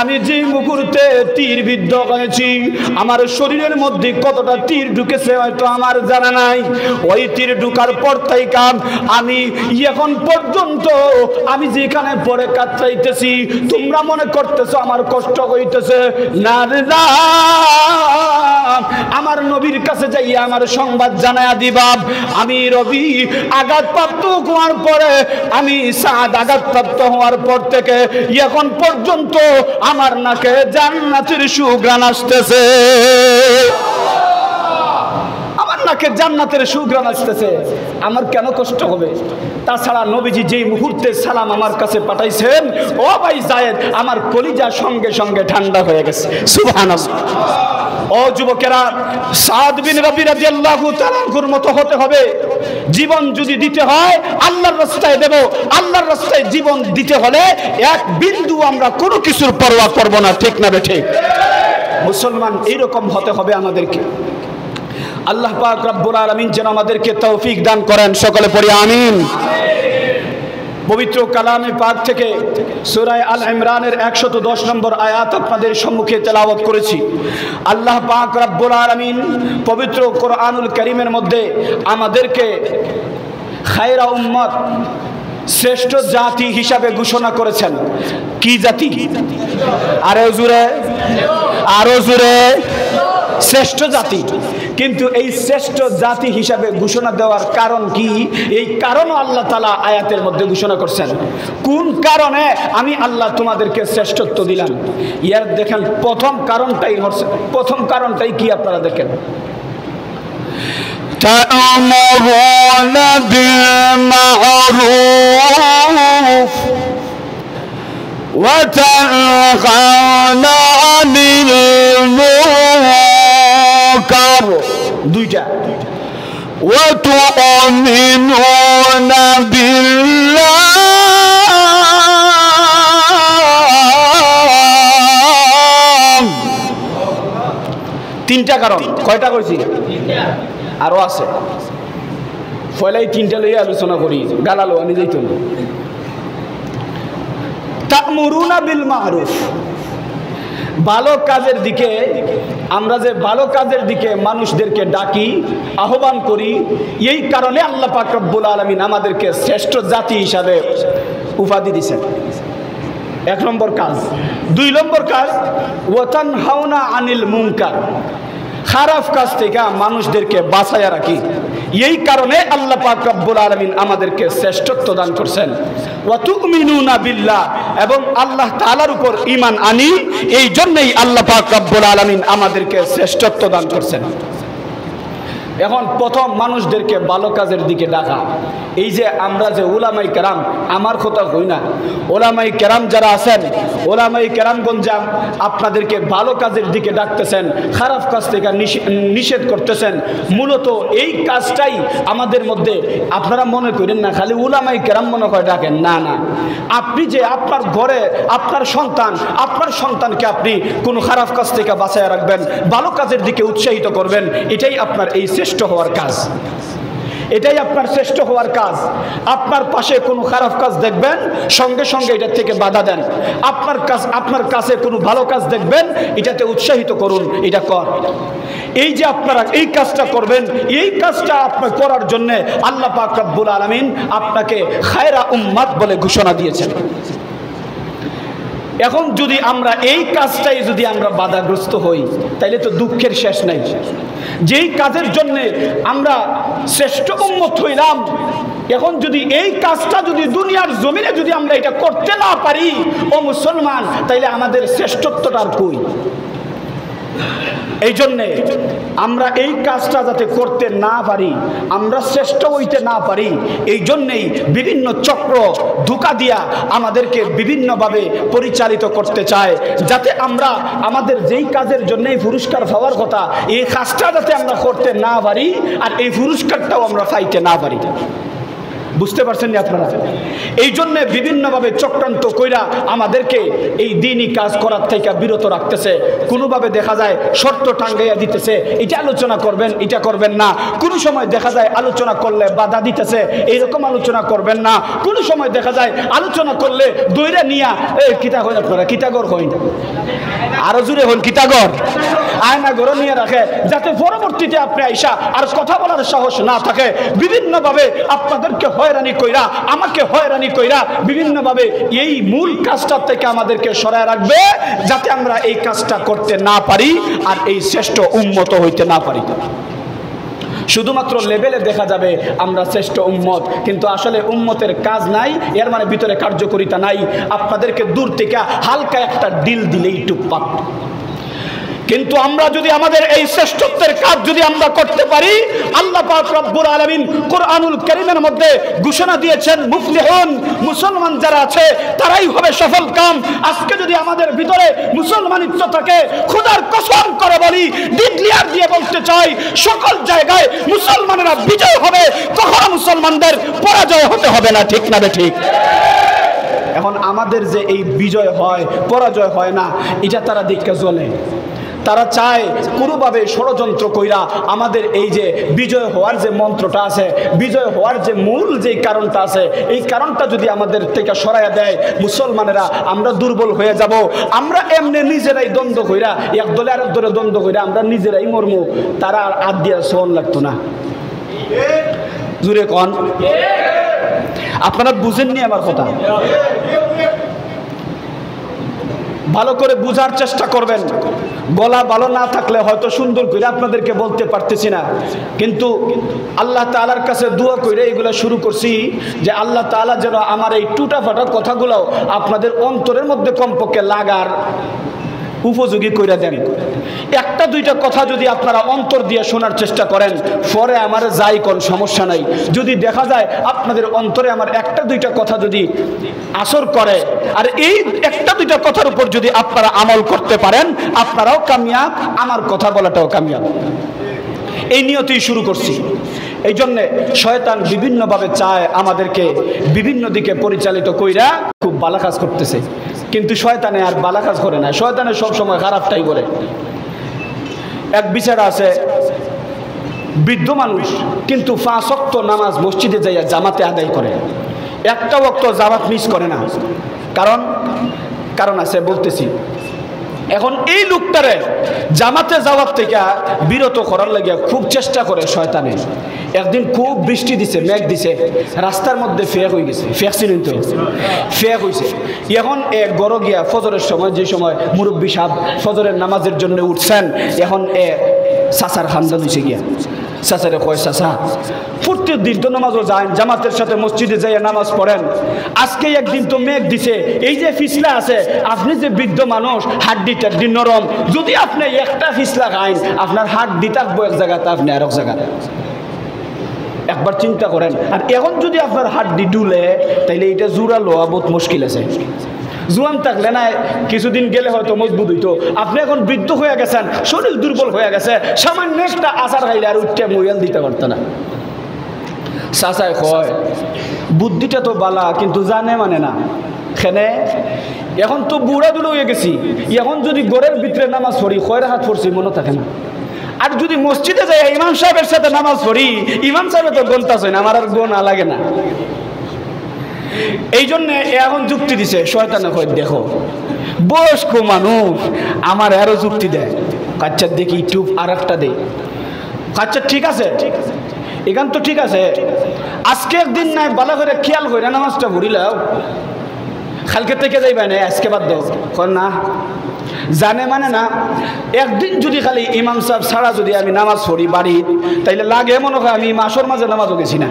আমি যে মুহূর্তে তীর বিদ্ধ হয়েছি আমার শরীরের মধ্যে কতটা তীর ঢুকেছে হয়তো আমার জানা নাই। ওই তীর ঢুকার পর থেকে আমি এখন পর্যন্ত আমি যেখানে পড়ে কাতরাইতেছি তোমরা মনে করতেছো আমার কষ্ট হইতেছে না রে না, আমার নবীর কাছে যাইয়া আমার সংবাদ জানায়া দিবা আমি রবি আঘাতপ্রাপ্ত হওয়ার পরে, আমি সাদ আঘাতপ্রাপ্ত হওয়ার পর থেকে এখন পর্যন্ত আমার নাকে জান্নাতের সুঘ্রাণ আসতেছে, আমার নাকে জান্নাতের সুঘ্রাণ আসতেছে, আমার কেন কষ্ট হবে? তাছাড়া নবীজি যেই মুহূর্তে সালাম আমার কাছে পাঠাইছেন, ও ভাই যায়েদ আমার কলিজা সঙ্গে সঙ্গে ঠান্ডা হয়ে গেছে। সুবহানাল্লাহ। ও যুবকেরা, সাদ বিন রবি রাদিয়াল্লাহু তাআলা আনহুর মতো হতে হবে। জীবন যদি দিতে হয় আল্লাহর রাস্তায় দেব, আল্লাহর রাস্তায় জীবন দিতে হলে এক বিন্দু আমরা কোনো কিছুর পরোয়া করব না, ঠিক না বেঠিক? মুসলমান এইরকম হতে হবে আমাদেরকে। আল্লাহ পাক রব্বুল আলামিন যেন আমাদেরকে তৌফিক দান করেন, সকলে পড়ি আমিন। পবিত্র কালামে পাক থেকে সূরা আল ইমরানের 110 নম্বর আয়াত আপনাদের সম্মুখে তেলাওয়াত করেছি। আল্লাহ পাক রব্বুল আলামিন পবিত্র কোরআনুল কারীমের মধ্যে আমাদেরকে খায়রা উম্মত, শ্রেষ্ঠ জাতি হিসাবে ঘোষণা করেছেন। কি জাতি? আরো জোরে, আরো জোরে, শ্রেষ্ঠ জাতি। কিন্তু এই শ্রেষ্ঠ জাতি হিসাবে ঘোষণা দেওয়ার কারণ কি? এই কারণও আল্লাহ তাআলা আয়াতের মধ্যে ঘোষণা করছেন। কোন কারণে আমি আল্লাহ তোমাদেরকে শ্রেষ্ঠত্ব দিলাম? ইয়ার দেখেন প্রথম কারণটাই কি আপনারা দেখেন। تأمرون بالمعروف وتنهون عن المنكر দুইটা, وتؤمنون بالله তিনটা কারণ। কয়টা কইছি? আরো আছে, ফয়লাই তিনটা লইয়া আলোচনা করি, গালালো আমি যাইতো না। তা'মুরুনা বিল মা'রুফ, ভালো কাজের দিকে, আমরা যে ভালো কাজের দিকে মানুষদেরকে ডাকি, আহ্বান করি, এই কারণে আল্লাহ পাক রব্বুল আলামিন আমাদেরকে শ্রেষ্ঠ জাতি হিসাবে উপাধি দিয়েছেন। এক নম্বর কাজ। দুই নম্বর কাজ, ওয়া তানহাউনা আনিল মুনকার, খারাপ কাজ থেকে মানুষদেরকে বাঁচায়া রাখি। এই কারণে আল্লাহ পাক রব্বুল আলামিন আমাদেরকে শ্রেষ্ঠত্ব দান করছেন। ওয়া তুমিনুনা বিল্লাহ, এবং আল্লাহ তাআলার উপর ঈমান আনি, এই জন্যই আল্লাহ পাক রব্বুল আলামিন আমাদেরকে শ্রেষ্ঠত্ব দান করছেন। এখন প্রথম মানুষদেরকে ভালো কাজের দিকে ডাকা। এই যে আমরা যে উলামায়ে কেরাম, আমার কথা কই না, উলামায়ে কেরাম যারা আছেন, উলামায়ে কেরামগঞ্জ আপনাদেরকে ভালো কাজের দিকে ডাকতেছেন, খারাপ কাজ থেকে নিষেধ করতেছেন। মূলত এই কাজটাই আমাদের মধ্যে, আপনারা মনে করেন না খালি উলামায়ে কেরাম মনে করে ডাকেন, না না, আপনি যে আপনার ঘরে আপনার সন্তানকে আপনি কোনো খারাপ কাজ থেকে বাঁচায় রাখবেন, ভালো কাজের দিকে উৎসাহিত করবেন, এটাই আপনার এই শ্রেষ্ঠ হওয়ার কাজ, এটাই আপনার শ্রেষ্ঠ হওয়ার কাজ। আপনার পাশে কোনো খারাপ কাজ দেখবেন, সঙ্গে সঙ্গে এটার থেকে বাধা দেন। আপনার কাছে কোনো ভালো কাজ দেখবেন, এটাতে উৎসাহিত করুন, এটা কর। এই যে আপনারা এই কাজটা করবেন, এই কাজটা আপনার করার জন্য আল্লাহ পাক রব্বুল আলামিন আপনাকে খায়রা উম্মাত বলে ঘোষণা দিয়েছেন। এখন যদি আমরা এই কাজটাই যদি আমরা বাধাগ্রস্ত হই, তাইলে তো দুঃখের শেষ নাই। যেই কাজের জন্য আমরা শ্রেষ্ঠ উম্মত হইলাম, এখন যদি এই কাজটা যদি দুনিয়ার জমিনে যদি আমরা এটা করতে না পারি, ও মুসলমান, তাইলে আমাদের শ্রেষ্ঠত্বটা আর কই? এই জন্যে আমরা এই কাজটা যাতে করতে না পারি, আমরা শ্রেষ্ঠ হইতে না পারি, এই জন্যেই বিভিন্ন চক্র ধোঁকা দিয়া আমাদেরকে বিভিন্নভাবে পরিচালিত করতে চায়, যাতে আমরা আমাদের যেই কাজের জন্যই পুরস্কার পাওয়ার কথা, এই কাজটা যাতে আমরা করতে না পারি, আর এই পুরস্কারটাও আমরা পাইতে না পারি। বুঝতে পারছেন না আপনারা? এই জন্যে বিভিন্নভাবে চক্রান্ত কইরা আমাদেরকে এই দিনই কাজ করার থেকে বিরত রাখতেছে। কোনোভাবে দেখা যায় শর্ত টাঙ্গাইয়া দিতেছে, এটা আলোচনা করবেন, এটা করবেন না। কোনো সময় দেখা যায় আলোচনা করলে বাধা দিতেছে, এইরকম আলোচনা করবেন না। কোনো সময় দেখা যায় আলোচনা করলে দৈরা নিয়া কিতা হইন, আপনারা কিতাগর হইন, আরো জুড়ে হন কিতাগর, আয়না ঘর নিয়ে রাখে, যাতে পরবর্তীতে আপনি আইসা আর কথা বলার সাহস না থাকে। বিভিন্নভাবে আপনাদেরকে হয়রানি কইরা, আমাকে হয়রানি কইরা বিভিন্নভাবে এই মূল কাজটার থেকে আমাদেরকে সরায় রাখবে, যাতে আমরা এই কাজটা করতে না পারি আর এই শ্রেষ্ঠ উম্মত হইতে না পারি। শুধুমাত্র লেভেলে দেখা যাবে আমরা শ্রেষ্ঠ উম্মত, কিন্তু আসলে উম্মতের কাজ নাই, এর মানে ভিতরে কার্যকরিতা নাই। আপনাদেরকে দূর থেকে হালকা একটা ডিল দিলেই টুকপাক। কিন্তু আমরা যদি আমাদের এই শ্রেষ্ঠত্বের কাজ যদি আমরা করতে পারি, আল্লাহ পাক রব্বুল আলামিন কোরআনুল কারীমের মধ্যে ঘোষণা দিয়েছেন, মুফলিহুন, মুসলমান যারা আছে তারাই হবে সফল কাম। আজকে যদি আমাদের ভিতরে মুসলমানিত্ব থাকে, খোদার কসম করে বলি, ডিক্লিয়ার দিয়ে বলতে চাই, সকল জায়গায় মুসলমানেরা বিজয় হবে, কখনো মুসলমানদের পরাজয় হতে হবে না। ঠিক না ঠিক? এখন আমাদের যে এই বিজয় হয়, পরাজয় হয় না, এটা তারা দেখে চলে। তারা চায় কোনোভাবে ষড়যন্ত্র কইরা আমাদের এই যে বিজয় হওয়ার যে মন্ত্রটা আছে, বিজয় হওয়ার যে মূল যে কারণটা আছে, এই কারণটা যদি আমাদের থেকে সরাইয়া দেয়, মুসলমানেরা আমরা দুর্বল হয়ে যাব। আমরা এমনি নিজেরাই দ্বন্দ্ব কইরা, এক দলে আরেক দলে দ্বন্দ্ব কইরা আমরা নিজেরাই মরমু, তারা আর আদ দিয়া শোন লাগতো না। জুড়ে কন, আপনারা বুঝেননি আমার কথা? ভালো করে বুঝার চেষ্টা করবেন। গলা ভালো না থাকলে হয়তো সুন্দর করে আপনাদেরকে বলতে পারতেছি না, কিন্তু আল্লাহ তাআলার কাছে দোয়া করে এগুলো শুরু করছি যে আল্লাহ তাআলা যেন আমার এই টুটাফাটা কথাগুলো আপনাদের অন্তরের মধ্যে কমপক্ষে লাগার উপযোগী করে দেন। একটা দুইটা কথা যদি আপনারা অন্তর দিয়ে শোনার চেষ্টা করেন, পরে আমার যাই কোন সমস্যা নাই। যদি দেখা যায় আপনাদের অন্তরে আমার একটা দুইটা কথা যদি আসর করে, আর এই একটা দুইটা কথার উপর যদি আপনারা আমল করতে পারেন, আপনারাও কামিয়াব, আমার কথা বলাটাও কামিয়াব। এই নিয়তেই শুরু করছি। এই জন্যে শয়তান বিভিন্নভাবে চায় আমাদেরকে বিভিন্ন দিকে পরিচালিত কইরা খুব ভালো কাজ করতেছে, কিন্তু শয়তানে আর ভালো কাজ করে না, শয়তানে সবসময় খারাপটাই করে। এক বিচারা আছে, বৃদ্ধ মানুষ কিন্তু 5 ওয়াক্ত নামাজ মসজিদে যাইয়া জামাতে আদায় করে, একটা ওয়াক্ত জামাত মিস করে না। কারণ আছে, বলতেছি। এখন এই লোকটারে জামাতে যাওয়ার থেকে বিরত করার লাগিয়া খুব চেষ্টা করে শয়তানে। একদিন খুব বৃষ্টি দিছে, মেঘ দিছে, রাস্তার মধ্যে ফেক হয়ে গেছে, ফেক চিনেন তো, ফেক হয়েছে। এখন এক গড় গিয়া ফজরের সময়, যে সময় মুরব্বী সাহেব ফজরের নামাজের জন্য উঠছেন, এখন চাচার খামদান হয়েছে গিয়া। চাচারে কয়, চাচা প্রত্যেক দিন তো নামাজও যান, জামাতের সাথে মসজিদে যাইয়া নামাজ পড়েন, আজকে একদিন তো মেঘ দিছে, এই যে ফিসলা আছে, আপনি যে বৃদ্ধ মানুষ, হাড্ডি টাড্ডি নরম, যদি আপনি একটা ফিসলা খাইন, আপনার হাড্ডি থাকবো এক জায়গাতে, আপনি আর এক জায়গাতে। একবার চিন্তা করেন। আর এখন যদি আপনার হাড্ডি ডুলে, তাইলে এটা জোড়া লোয়া বহুত মুশকিল আছে। জোয়ান থাকলে না কিছুদিন গেলে হয়তো মজবুত হইতো। আপনি এখন বৃদ্ধ হয়ে গেছেন, শরীর দুর্বল হয়ে গেছে, সামান্য একটা আচার খাইলে আর উঠতে মরিয়াল দিতে পারতো না। চাচায় কয়, বুদ্ধিটা তো বালা, কিন্তু জানে মানে না। খেনে এখন তো বুড়া দুড়ো হয়ে গেছি, এখন যদি ঘরের ভিতরে নামাজ পড়ি, কয় হাত পড়ছি মনে থাকে না। আর যদি মসজিদে যাই ইমাম সাহেবের সাথে নামাজ পড়ি, ইমাম সাহেব তো গন্তাস হয় না, আমার আর গোনা লাগে না। এই জন্য এখন যুক্তি দিছে শয়তানে, কয় দেখো বয়স্ক মানুষ আমার আরো যুক্তি দেয়, কাচ্চার দেখি টুপ আর একটা দে, কাচ্চা ঠিক আছে, এখান তো ঠিক আছে, আজকে একদিন নাই ভালো করে খেয়াল করে নামাজটা পড়িলাও, কালকে থেকে যাইবে না, আজকে বাদ দাও। না জানে মানে না, একদিন যদি খালি ইমাম সাহেব ছাড়া যদি আমি নামাজ পড়ি বাড়ি, তাইলে লাগে মনে হয় আমি মাসের মাঝে নামাজও গেছি না।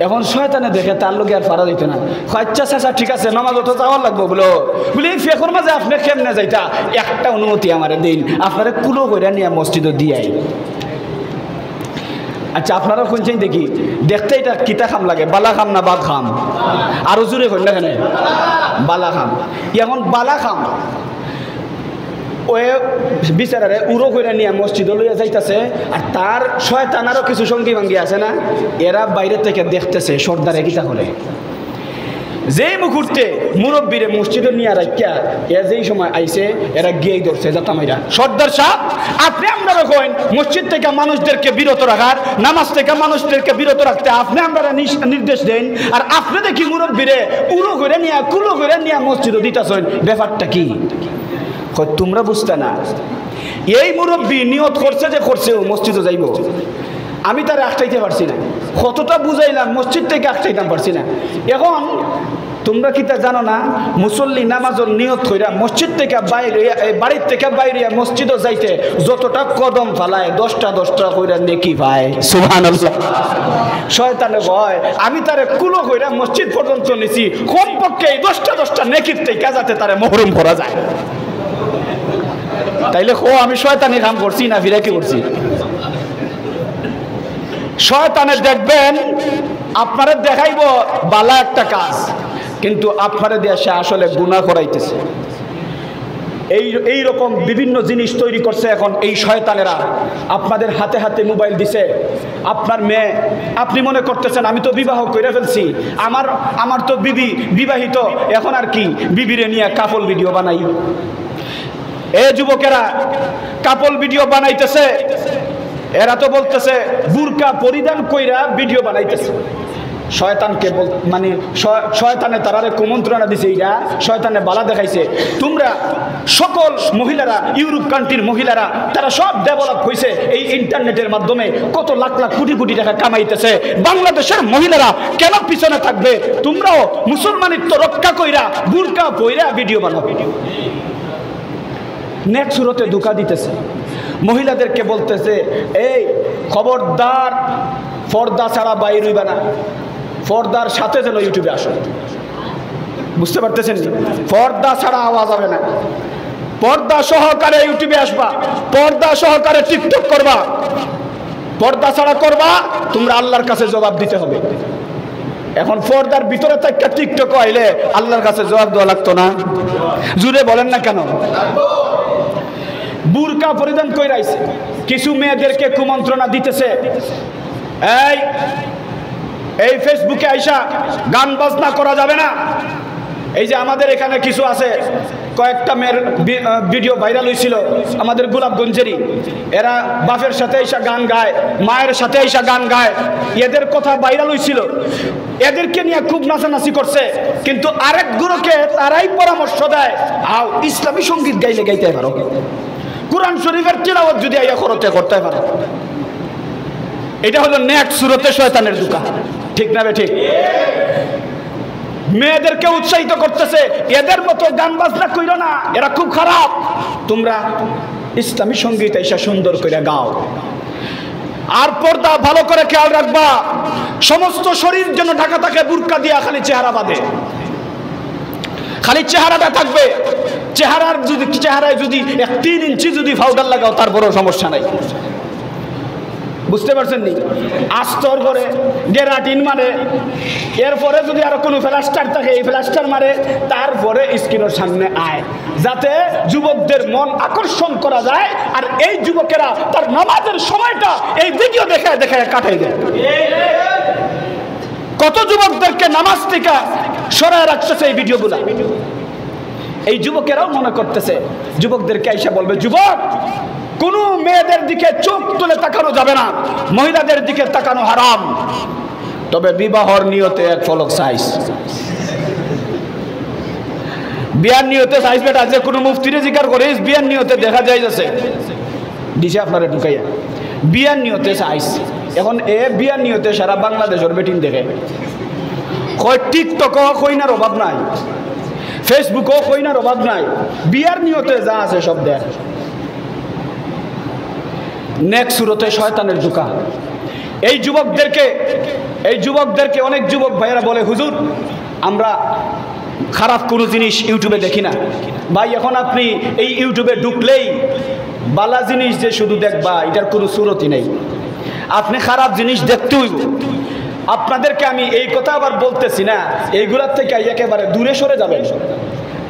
এখন শয়তানে দেখে তার লোকে আর পারা দিত না, আচ্ছা চাচা ঠিক আছে, নামাজ তো যাওয়ার লাগবো বলে এই ফেকর মাঝে আপনি কেমনে যাইতা, একটা অনুমতি আমার দিন, আপনারা কুলো করে নিয়ে মসজিদে দিয়াই। আচ্ছা আপনারা শুনছেন দেখি, দেখতে এটা কিতা খাম লাগে, বালা খাম না বাদ খাম? আরো জোরে করেন না কেন, বালা খাম। এখন বালা খাম ওয়ে বিচারারে উড়ো করে নিয়ে মসজিদে লইয়া যাইতেছে, আর তার শয়তানারও কিছু সঙ্গী ভাঙ্গি আছে না, এরা বাইরে থেকে দেখতেছে সর্দারে কিতা করে। যেই মুহূর্তে মুরব্বীরে মসজিদে নিয়ে রাখিয়া যেই সময় আইছে, এরা গিয়েই ধরছে জাতামাইরা, সর্দার সাহেব আপনি আমরা কইন মসজিদ থেকে মানুষদেরকে বিরত রাখার, নামাজ থেকে মানুষদেরকে বিরত রাখতে আপনি আমরা নির্দেশ দেন, আর আপনি দেখি মুরব্বীরে উড়ো করে নিয়ে কুলো করে নিয়ে মসজিদে দিতেছেন, ব্যাপারটা কি? তোমরা বুঝতে না, এই মুরব্বী নিয়ত করছে যে করছে ও মসজিদে যাইব, আমি তার আটকাইতে পারছি না, কতটা বুঝাইলাম মসজিদ থেকে আটকাইতাম পারছি না। এখন তোমরা কি তা জানো না, মুসল্লি নামাজের নিয়ত কইরা মসজিদ থেকে বাইরে, বাড়ির থেকে বাইরে মসজিদে যাইতে যতটা কদম ফালায় 10টা কইরা নেকি পায়। সুবহানাল্লাহ। শয়তানে ভয় আমি তারে কুলো কইরা মসজিদ পর্যন্ত নিছি, কমপক্ষে 10টা নেকির থেকে যাতে তারে মহরুম করা যায়। তাইলে আমি শয়তানি কাম করছি না ফিরে কি করছি? শয়তানে দেখবেন আপনারা দেখাইব বালা একটা কাজ, কিন্তু আপনারা দিয়ে সে আসলে গুনাহ করাইতেছে। এই রকম বিভিন্ন জিনিস তৈরি করছে এখন এই শয়তানেরা। আপনাদের হাতে হাতে মোবাইল দিছে, আপনার মেয়ে, আপনি মনে করতেছেন আমি তো বিবাহ করে ফেলছি, আমার তো বিবাহিত, এখন আর কি বিবিরে নিয়ে কাপল ভিডিও বানাই। এই যুবকেরা কাপল ভিডিও বানাইতেছে, এরা তো বলতেছে বুরকা পরিধান কইরা ভিডিও বানাইতেছে। শয়তানকে মানে শয়তানে তারারে কুমন্ত্রণা দিছে, এইটা শয়তানে বালা দেখাইছে। তোমরা সকল মহিলারা, ইউরোপ কান্ট্রির মহিলারা, তারা সব ডেভেলপ হয়েছে এই ইন্টারনেটের মাধ্যমে, কত লাখ লাখ কোটি কোটি টাকা কামাইতেছে। বাংলাদেশের মহিলারা কেন পিছনে থাকবে? তোমরাও মুসলমানিত্ব রক্ষা কইরা বুরকা পইরা ভিডিও বানাও। নেট সুরতে ধোঁকা দিতেছে, মহিলাদেরকে বলতেছে এই খবরদার পর্দা ছাড়া বাইর হইবা না, পর্দার সাথে যেন ইউটিউবে আসো। বুঝতে পারতেছেন? পর্দা ছাড়া আওয়াজ হবে না, পর্দা সহকারে ইউটিউবে আসবা, পর্দা সহকারে টিকটক করবা। পর্দা ছাড়া করবা, তোমরা আল্লাহর কাছে জবাব দিতে হবে। এখন পর্দার ভিতরে থেকে টিকটক আইলে আল্লাহর কাছে জবাব দেওয়া লাগতো না? জুড়ে বলেন না কেন? বুরকা পরিধান কইরা আইছে, কিছু মেয়েদেরকে কুমন্ত্রণা দিতেছে, এই ফেসবুকে আইসা গান বাজনা করা যাবে না। এই যে আমাদের এখানে কিছু আছে, কয়েকটা মেয়ের ভিডিও ভাইরাল হয়েছিল আমাদের গোলাপগঞ্জেরই, এরা বাপের সাথে এসা গান গায়, মায়ের সাথে এসা গান গায়, এদের কথা ভাইরাল হয়েছিল, এদেরকে নিয়ে খুব নাচানাচি করছে। কিন্তু আরেক গুরুকে তারাই পরামর্শ দেয়, আও ইসলামী সঙ্গীত গাইলে গাইতে পারো, কুরআন শরীফের তিলাওয়াত যদি আইয়া করতে পারো। এটা হলো নেট সুরতে শয়তানের ধোঁকা, ঠিক না? ঠিক। মেয়েদেরকে উৎসাহিত করতেছে, এদের মতো গান বাজনা কইরো না, এরা খুব খারাপ, তোমরা ইসলামী সঙ্গীত এসে সুন্দর করে গাও। আর পর্দা ভালো করে খেয়াল রাখবা, সমস্ত শরীর যেন ঢাকা থাকে, বুরকা দিয়া খালি চেহারা বাঁধে, খালি চেহারাটা থাকবে। চেহারায় যদি 3 ইঞ্চি যদি পাউডার লাগাও তারপরেও সমস্যা নাই। বুঝতে পারছেন নি? আস্তর করে গেরাটিন মারে, এরপরে যদি আরো কোনো প্লাস্টার থাকে এই প্লাস্টার মারে, তারপরে স্ক্রিনের সামনে আয়, যাতে যুবকদের মন আকর্ষণ করা যায়। আর এই যুবকেরা তার নামাজের সময়টা এই ভিডিও দেখে কাটাই দেয়। কত যুবকদেরকে নামাজ থেকে সরায় রাখতেছে এই ভিডিওগুলা। এই যুবকেরাও মনে করতেছে, যুবকদেরকে আইসা বলবে, যুবক কোন মেয়েদের দিকে চোখ তুলে তাকানো যাবে না, মহিলাদের দিকে তাকানো হারাম, তবে বিবাহর নিয়তে এক ফলক সাইজ, বিয়ার নিয়তে সাইজ বেটা আছে। কোনো মুফতিরে জিজ্ঞাসা করে বিয়ার নিয়তে দেখা যায় যাচ্ছে দিছে আপনারা ঢুকাইয়া, বিয়ার নিয়তে সাইজ। এখন বিয়ার নিয়তে সারা বাংলাদেশের বেটিন দেখে, কয় টিকটকও কইনার অভাব নাই, ফেসবুকও কইনার অভাব নাই, বিয়ার নিয়তে যা আছে সব দেখ। নেক সুরতে শয়তানের ধোঁকা। এই যুবকদেরকে অনেক যুবক ভাইয়েরা বলে, হুজুর আমরা খারাপ কোনো জিনিস ইউটিউবে দেখি না। ভাই এখন আপনি এই ইউটিউবে ঢুকলেই বালা জিনিস যে শুধু দেখবা, এটার কোনো সুরতই নেই, আপনি খারাপ জিনিস দেখতে হইব। আপনাদেরকে আমি এই কথা আবার বলতেছি না, এইগুলার থেকে একেবারে দূরে সরে যাবেন।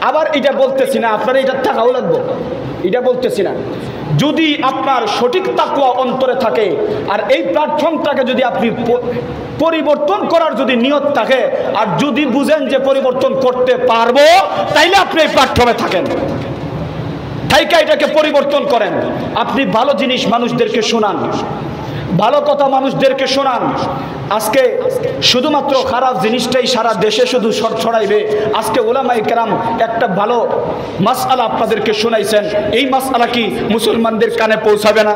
আবার এটা বলতেছি না আপনার এটা থাকাও লাগবে, এটা বলতেছি না। যদি আপনার সঠিক তাকওয়া অন্তরে থাকে আর এই প্ল্যাটফর্মটাকে যদি আপনি পরিবর্তন করার যদি নিয়ত থাকে আর যদি বুঝেন যে পরিবর্তন করতে পারবো, তাইলে আপনি এই প্ল্যাটফর্মে থাকেন, তাইকা এটাকে পরিবর্তন করেন। আপনি ভালো জিনিস মানুষদেরকে শোনান, ভালো কথা মানুষদেরকে শোনান। আজকে শুধুমাত্র খারাপ জিনিসটাই সারা দেশে শুধু ছড়াইবে। আজকে ওলামায়ে কেরাম একটা ভালো মাসআলা আপনাদেরকে শোনাইছেন, এই মাসআলা কি মুসলমানদের কানে পৌঁছাবে না?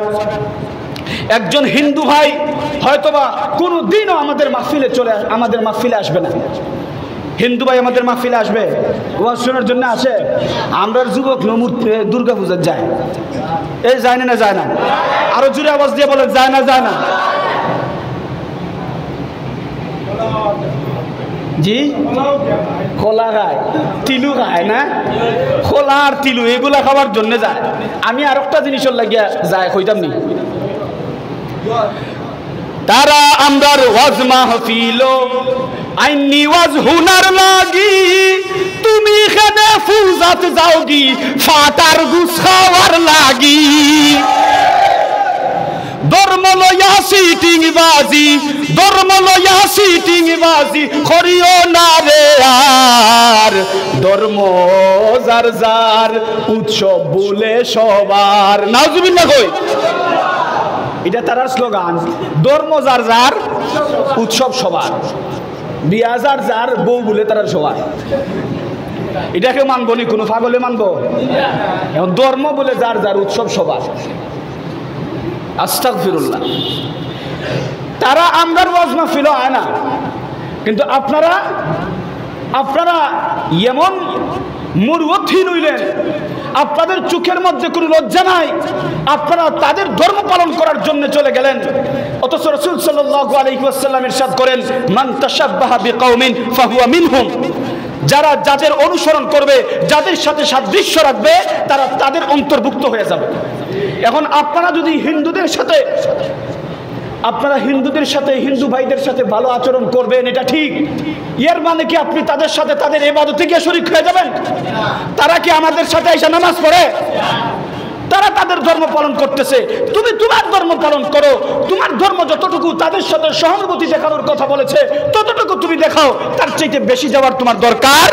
একজন হিন্দু ভাই হয়তোবা কোনো দিনও আমাদের মাহফিলে আসবে না। হিন্দু ভাই আমাদের মাহফিলে আসবে, ওয়াজ শোনার জন্য আসে। আমরা যুবক নমুর দুর্গা পূজার যায়, এই যায় না যায় না? আরো জোরে আওয়াজ দিয়ে বলে যায় না যায় না? জি, খোলা খায়, তিলু খায় না? খোলা আর তিলু এগুলা খাওয়ার জন্য যায়। আমি আর একটা জিনিসের লাগিয়া যায় কইতাম নি, তারা আমরার ওয়াজ মাহফিল আইনি ওয়াজ হুনার লাগি, তুমি এখানে ফুজাত যাওগি ফাটার গুছ খাওয়ার লাগি। ধর্ম লয়া সিটিং বাজি, ধর্ম লয়া সিটিং বাজি করিও না রে আর, ধর্ম যার যার উৎসব বলে সবার। নাউজুবিল্লাহ কই, এটা তার স্লোগান। ধর্ম যার যার উৎসব সবার, বিয়া যার যার বউ বলে তারা সবার। এটাকে মানবো নি? কোনো পাগলে মানবো? এখন ধর্ম বলে যার যার উৎসব সবার। আস্তাগফিরুল্লাহ। তারা আমরার ওয়াজ মাহফিল হয় না, কিন্তু আপনারা এমন মুরুবতহীন হইলেন, আপনাদের চোখের মধ্যে কোনো লজ্জা নাই, আপনারা তাদের ধর্ম পালন করার জন্য চলে গেলেন। অথচ রাসূল সাল্লাল্লাহু আলাইহি ওয়াসাল্লাম ইরশাদ করেন, মান তাশাব্বাহা বিকাউমিন ফাহুয়া মিনহুম। যারা যাদের অনুসরণ করবে, যাদের সাথে সাদৃশ্য রাখবে, তারা তাদের অন্তর্ভুক্ত হয়ে যাবে। এখন আপনারা যদি হিন্দুদের সাথে হিন্দু ভাইদের সাথে ভালো আচরণ করবেন, এটা ঠিক। এর মানে কি আপনি তাদের সাথে তাদের ইবাদতে গিয়ে শরীক হয়ে যাবেন? তারা কি আমাদের সাথে এসে নামাজ পড়ে? তারা তাদের ধর্ম পালন করতেছে, তুমি তোমার ধর্ম পালন করো। তোমার ধর্ম যতটুকু তাদের সাথে সহানুভূতি দেখানোর কথা বলেছে ততটুকু তুমি দেখাও, তার চাইতে বেশি যাওয়ার তোমার দরকার।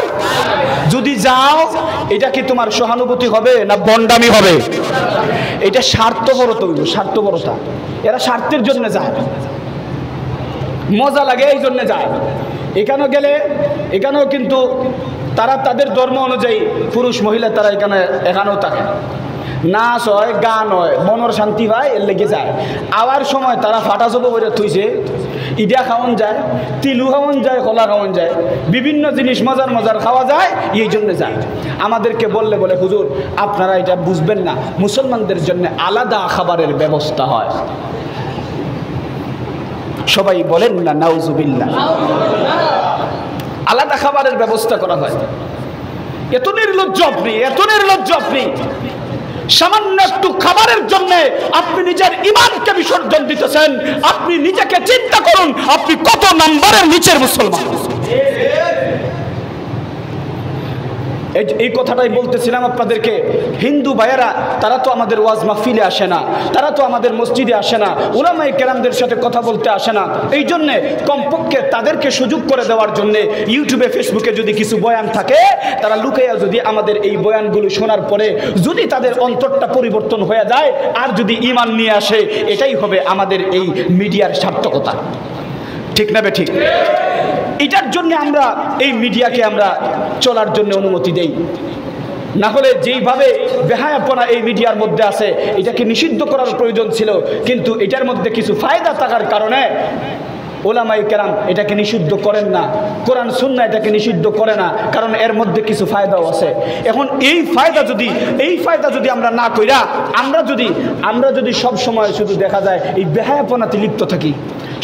যদি যাও, এটা কি তোমার সহানুভূতি হবে না বন্ডামি হবে? এটা স্বার্থপরতা হইল, স্বার্থপরতা। এরা স্বার্থের জন্য যায়, মজা লাগে এই জন্য যায়। এখানেও কিন্তু তারা তাদের ধর্ম অনুযায়ী পুরুষ মহিলা তারা এখানেও থাকে, নাচ হয়, গান হয়, মনের শান্তি পায়, এর লেগে যায়। আবার সময় তারা ফাটা জব করে থইছে, ইডা খাওয়ান যায়, তিলু খাওয়ান যায়, কলা খাওয়ান যায়, বিভিন্ন জিনিস মজার খাওয়া যায়, এই জন্য যায়। আমাদেরকে বলে হুজুর আপনারা এটা বুঝবেন না, মুসলমানদের জন্য আলাদা খাবারের ব্যবস্থা হয়। সবাই বলেন না নাউজুবিল্লাহ। আলাদা খাবারের ব্যবস্থা করা হয়। এত নির্লজ্জ আপনি, এত নির্লজ্জ আপনি। সামান্য একটু খাবারের জন্য আপনি নিজের ঈমানকে বিসর্জন দিতেছেন। আপনি নিজেকে চিন্তা করুন, আপনি কত নাম্বারের নিচের মুসলমান। এই কথাটাই বলতেছিলাম আপনাদেরকে। হিন্দু ভাইয়েরা তারা তো আমাদের ওয়াজ মাহফিলে আসে না, তারা তো আমাদের মসজিদে আসে না, উলামায়ে কেরামদের সাথে কথা বলতে আসে না। এই জন্যে কমপক্ষে তাদেরকে সুযোগ করে দেওয়ার জন্যে ইউটিউবে ফেসবুকে যদি কিছু বয়ান থাকে, তারা লুকাইয়া যদি আমাদের এই বয়ানগুলো শোনার পরে যদি তাদের অন্তরটা পরিবর্তন হয়ে যায় আর যদি ঈমান নিয়ে আসে, এটাই হবে আমাদের এই মিডিয়ার সার্থকতা। ঠিক না ঠিক? এটার জন্য আমরা এই মিডিয়াকে আমরা চলার জন্য অনুমতি দেই। না হলে যেইভাবে বেহায়াপনা এই মিডিয়ার মধ্যে আছে, এটাকে নিষিদ্ধ করার প্রয়োজন ছিল, কিন্তু এটার মধ্যে কিছু ফায়দা থাকার কারণে ওলামায়ে কেরাম এটাকে নিষিদ্ধ করেন না, কোরআন সুন্নাহ এটাকে নিষিদ্ধ করে না, কারণ এর মধ্যে কিছু ফায়দাও আছে। এখন এই ফায়দা যদি আমরা না কইরা আমরা যদি সব সময় শুধু দেখা যায় এই বেহায়াপনাতে লিপ্ত থাকি,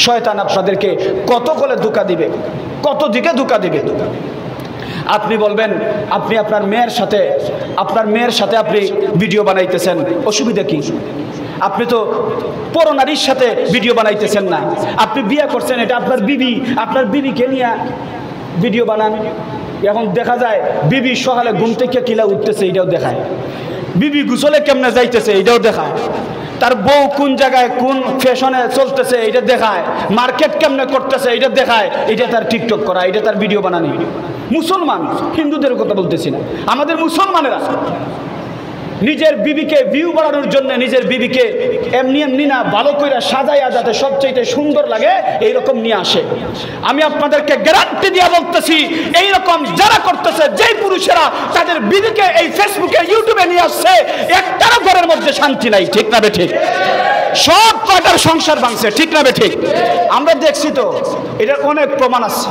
শয়তান আপনাদেরকে কত করে ধোঁকা দিবে, কত দিকে ধোঁকা দিবে। আপনি বলবেন আপনি আপনার মেয়ের সাথে আপনি ভিডিও বানাইতেছেন, অসুবিধা কি? আপনি তো পরনারীর সাথে ভিডিও বানাইতেছেন না, আপনি বিয়ে করছেন, এটা আপনার বিবিকে নিয়ে ভিডিও বানান, এখন দেখা যায় বিবি সকালে ঘুম থেকে কিলা উঠতেছে এটাও দেখায়, বিবি গোসলে কেমনে যাইতেছে এটাও দেখায়, তার বউ কোন জায়গায় কোন ফ্যাশনে চলতেছে এটা দেখায়, মার্কেট কেমনে করতেছে এটা দেখায়। এটা তার টিকটক করা, এটা তার ভিডিও বানানি। মুসলমান, হিন্দুদের কথা বলতেছি না, আমাদের মুসলমানেরা নিজের বিবিকে ভিউ বাড়ানোর জন্য নিজের বিবিকে এমনি এমনি না, ভালো করে সাজাইয়া যাতে সবচেয়ে সুন্দর লাগে এইরকম নিয়ে আসে। আমি আপনাদেরকে গ্যারান্টি দিয়ে বলতেছি, এইরকম যারা করতেছে, যেই পুরুষেরা তাদের বিবিকে এই ফেসবুকে ইউটিউবে নিয়ে আসছে, একটারও ঘরের মধ্যে শান্তি নাই। ঠিক না বেঠিক? সব কয়টার সংসার ভাঙছে। ঠিক না বেঠিক? আমরা দেখছি তো, এটার অনেক প্রমাণ আছে।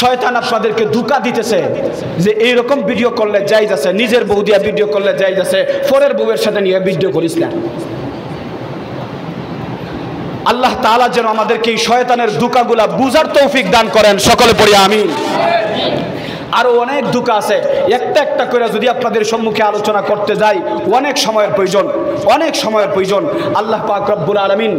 শয়তান আপনাদেরকে ধোঁকা দিতেছে যে এইরকম ভিডিও করলে জায়েজ আছে, নিজের বউ দিয়া ভিডিও করলে জায়েজ আছে, পরের বউয়ের সাথে নিয়ে ভিডিও করিস না। আল্লাহ তাআলা যেন আমাদেরকে এই শয়তানের ধোঁকাগুলা বুঝার তৌফিক দান করেন। সকলে পড়ি আমিন। আরো অনেক ধোঁকা আছে, একটা একটা করে যদি আপনাদের সম্মুখে আলোচনা করতে যাই অনেক সময়ের প্রয়োজন, অনেক সময়ের প্রয়োজন। আল্লাহ পাক রব্বুল আলামিন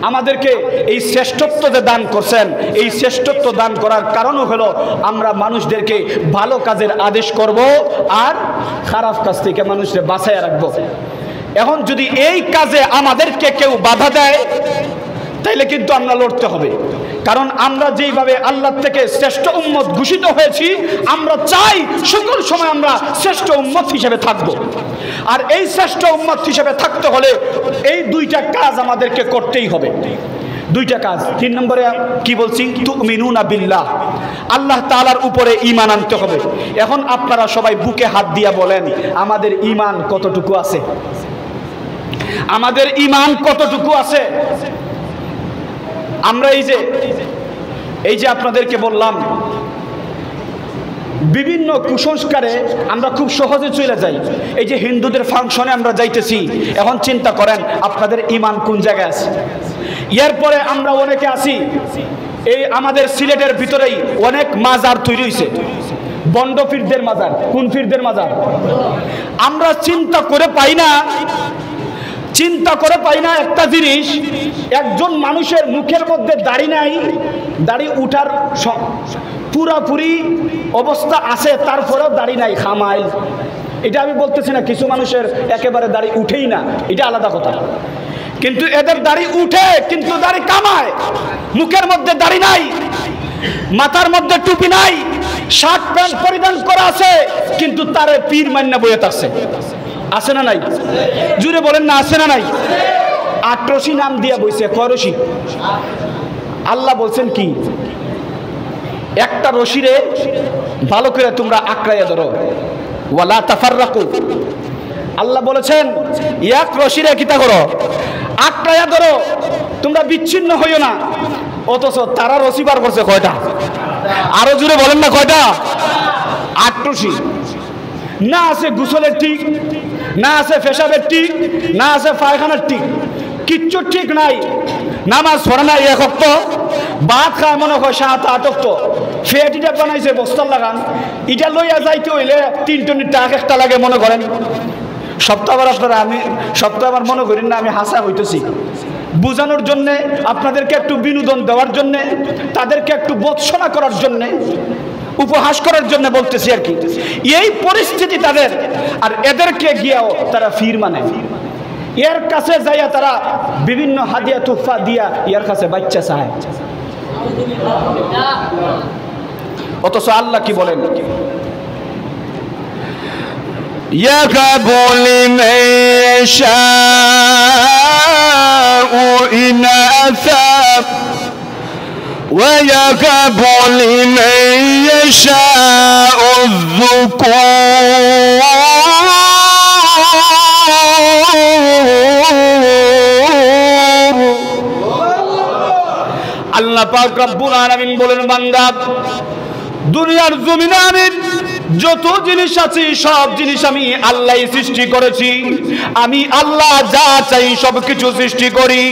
আমাদেরকে এই শ্রেষ্ঠত্ব যে দান করছেন, এই শ্রেষ্ঠত্ব দান করার কারণও হলো আমরা মানুষদেরকে ভালো কাজের আদেশ করব আর খারাপ কাজ থেকে মানুষদের বাঁচাইয়া রাখবো। এখন যদি এই কাজে আমাদেরকে কেউ বাধা দেয় তাইলে কিন্তু আমরা লড়তে হবে, কারণ আমরা যেইভাবে আল্লাহ থেকে শ্রেষ্ঠ উম্মত ঘোষিত হয়েছি, আমরা চাই সকল সময় আমরা শ্রেষ্ঠ উম্মত হিসেবে থাকব। আর এই শ্রেষ্ঠ উম্মত হিসেবে থাকতে হলে এই দুইটা কাজ আমাদেরকে করতেই হবে, দুইটা কাজ। 3 নম্বরে কি বলছি? তুমিনুনা বিল্লাহ, আল্লাহ তাআলার উপরে ঈমান আনতে হবে। এখন আপনারা সবাই বুকে হাত দিয়া বলেন, আমাদের ঈমান কতটুকু আছে? আমাদের ঈমান কতটুকু আছে? আমরা এই যে আপনাদেরকে বললাম, বিভিন্ন কুসংস্কারে আমরা খুব সহজে চলে যাই। এই যে হিন্দুদের ফাংশনে আমরা যাইতেছি, এখন চিন্তা করেন আপনাদের ঈমান কোন জায়গায় আছে? এরপরে আমরা অনেকে আছি, এই আমাদের সিলেটের ভিতরেই অনেক মাজার তৈরি হয়েছে, বন্ড পীরদের মাজার। কোন পীরদের মাজার? আমরা চিন্তা করে পাই না একটা জিনিস, একজন মানুষের মুখের মধ্যে দাড়ি নাই, দাড়ি উঠার পুরাপুরি অবস্থা আছে, তারপরেও দাড়ি নাই, খামাইল। এটা আমি বলতেছি না কিছু মানুষের একেবারে দাড়ি উঠেই না, এটা আলাদা কথা, কিন্তু এদের দাড়ি উঠে কিন্তু দাড়ি কামায়। মুখের মধ্যে দাড়ি নাই, মাথার মধ্যে টুপি নাই, শার্ট প্যান্ট পরিধান করা আছে, কিন্তু তারে পীর মান্না বইয়ে আছে। আছে না নাই? জুড়ে বলেন না, আছে না নাই? 8 রশি নাম দিয়া বইছে। কয় রশি? আল্লাহ বলছেন কি, একটা রশিরে ভালো করে তোমরা আঁকড়াইয়া ধরো, ওয়ালা তাফাররাকু। আল্লাহ বলেছেন এক রশিরে কিতা করো? আঁকড়াইয়া ধরো, তোমরা বিচ্ছিন্ন হইও না। অথচ তারা রশি বার করছে কয়টা? আরো জুড়ে বলেন না, কয়টা? 8 রশি। না আছে গোসলের টিক, না আছে পেশাবের টিক, না আছে পায়খানার টিক, কিচ্ছু ঠিক নাই। নামাজ পড়ে না 1 ওয়াক্ত, ভাত খায় মনে হয় 7-8 ওয়াক্ত, ফেটিটা বানাইছে বস্তার লাগান, এটা লইয়া যাইতে হইলে 3 টনের টাকা একটা লাগে মনে করেন। সপ্তাহবার আপনারা, আমি সপ্তাহবার মনে করেন না আমি হাসা হইতেছি, বোঝানোর জন্যে, আপনাদেরকে একটু বিনোদন দেওয়ার জন্যে, তাদেরকে একটু বৎসনা করার জন্যে, উপহাস করার জন্য বলতেছি আর কি। এই পরিস্থিতি তাদের, আর এদেরকে গিয়াও তারা ফির মানে, এর কাছে যাইয়া তারা বিভিন্ন হাদিয়া তুফা দিয়া এর কাছে বাচ্চা চায়। অথচ আল্লাহ কি বলেন? ইয়াকাবু লিমান ইয়াশাউ ইনাসা ويهب لمن يشاء الذكور আল্লাহ পাক রব্বুল আলামিন বলেন, বান্দা দুনিয়ার জমিনে আমি যত জিনিস আছে সব জিনিস আমি আল্লাহই সৃষ্টি করেছি। আমি আল্লাহ যা চাই সব কিছু সৃষ্টি করি।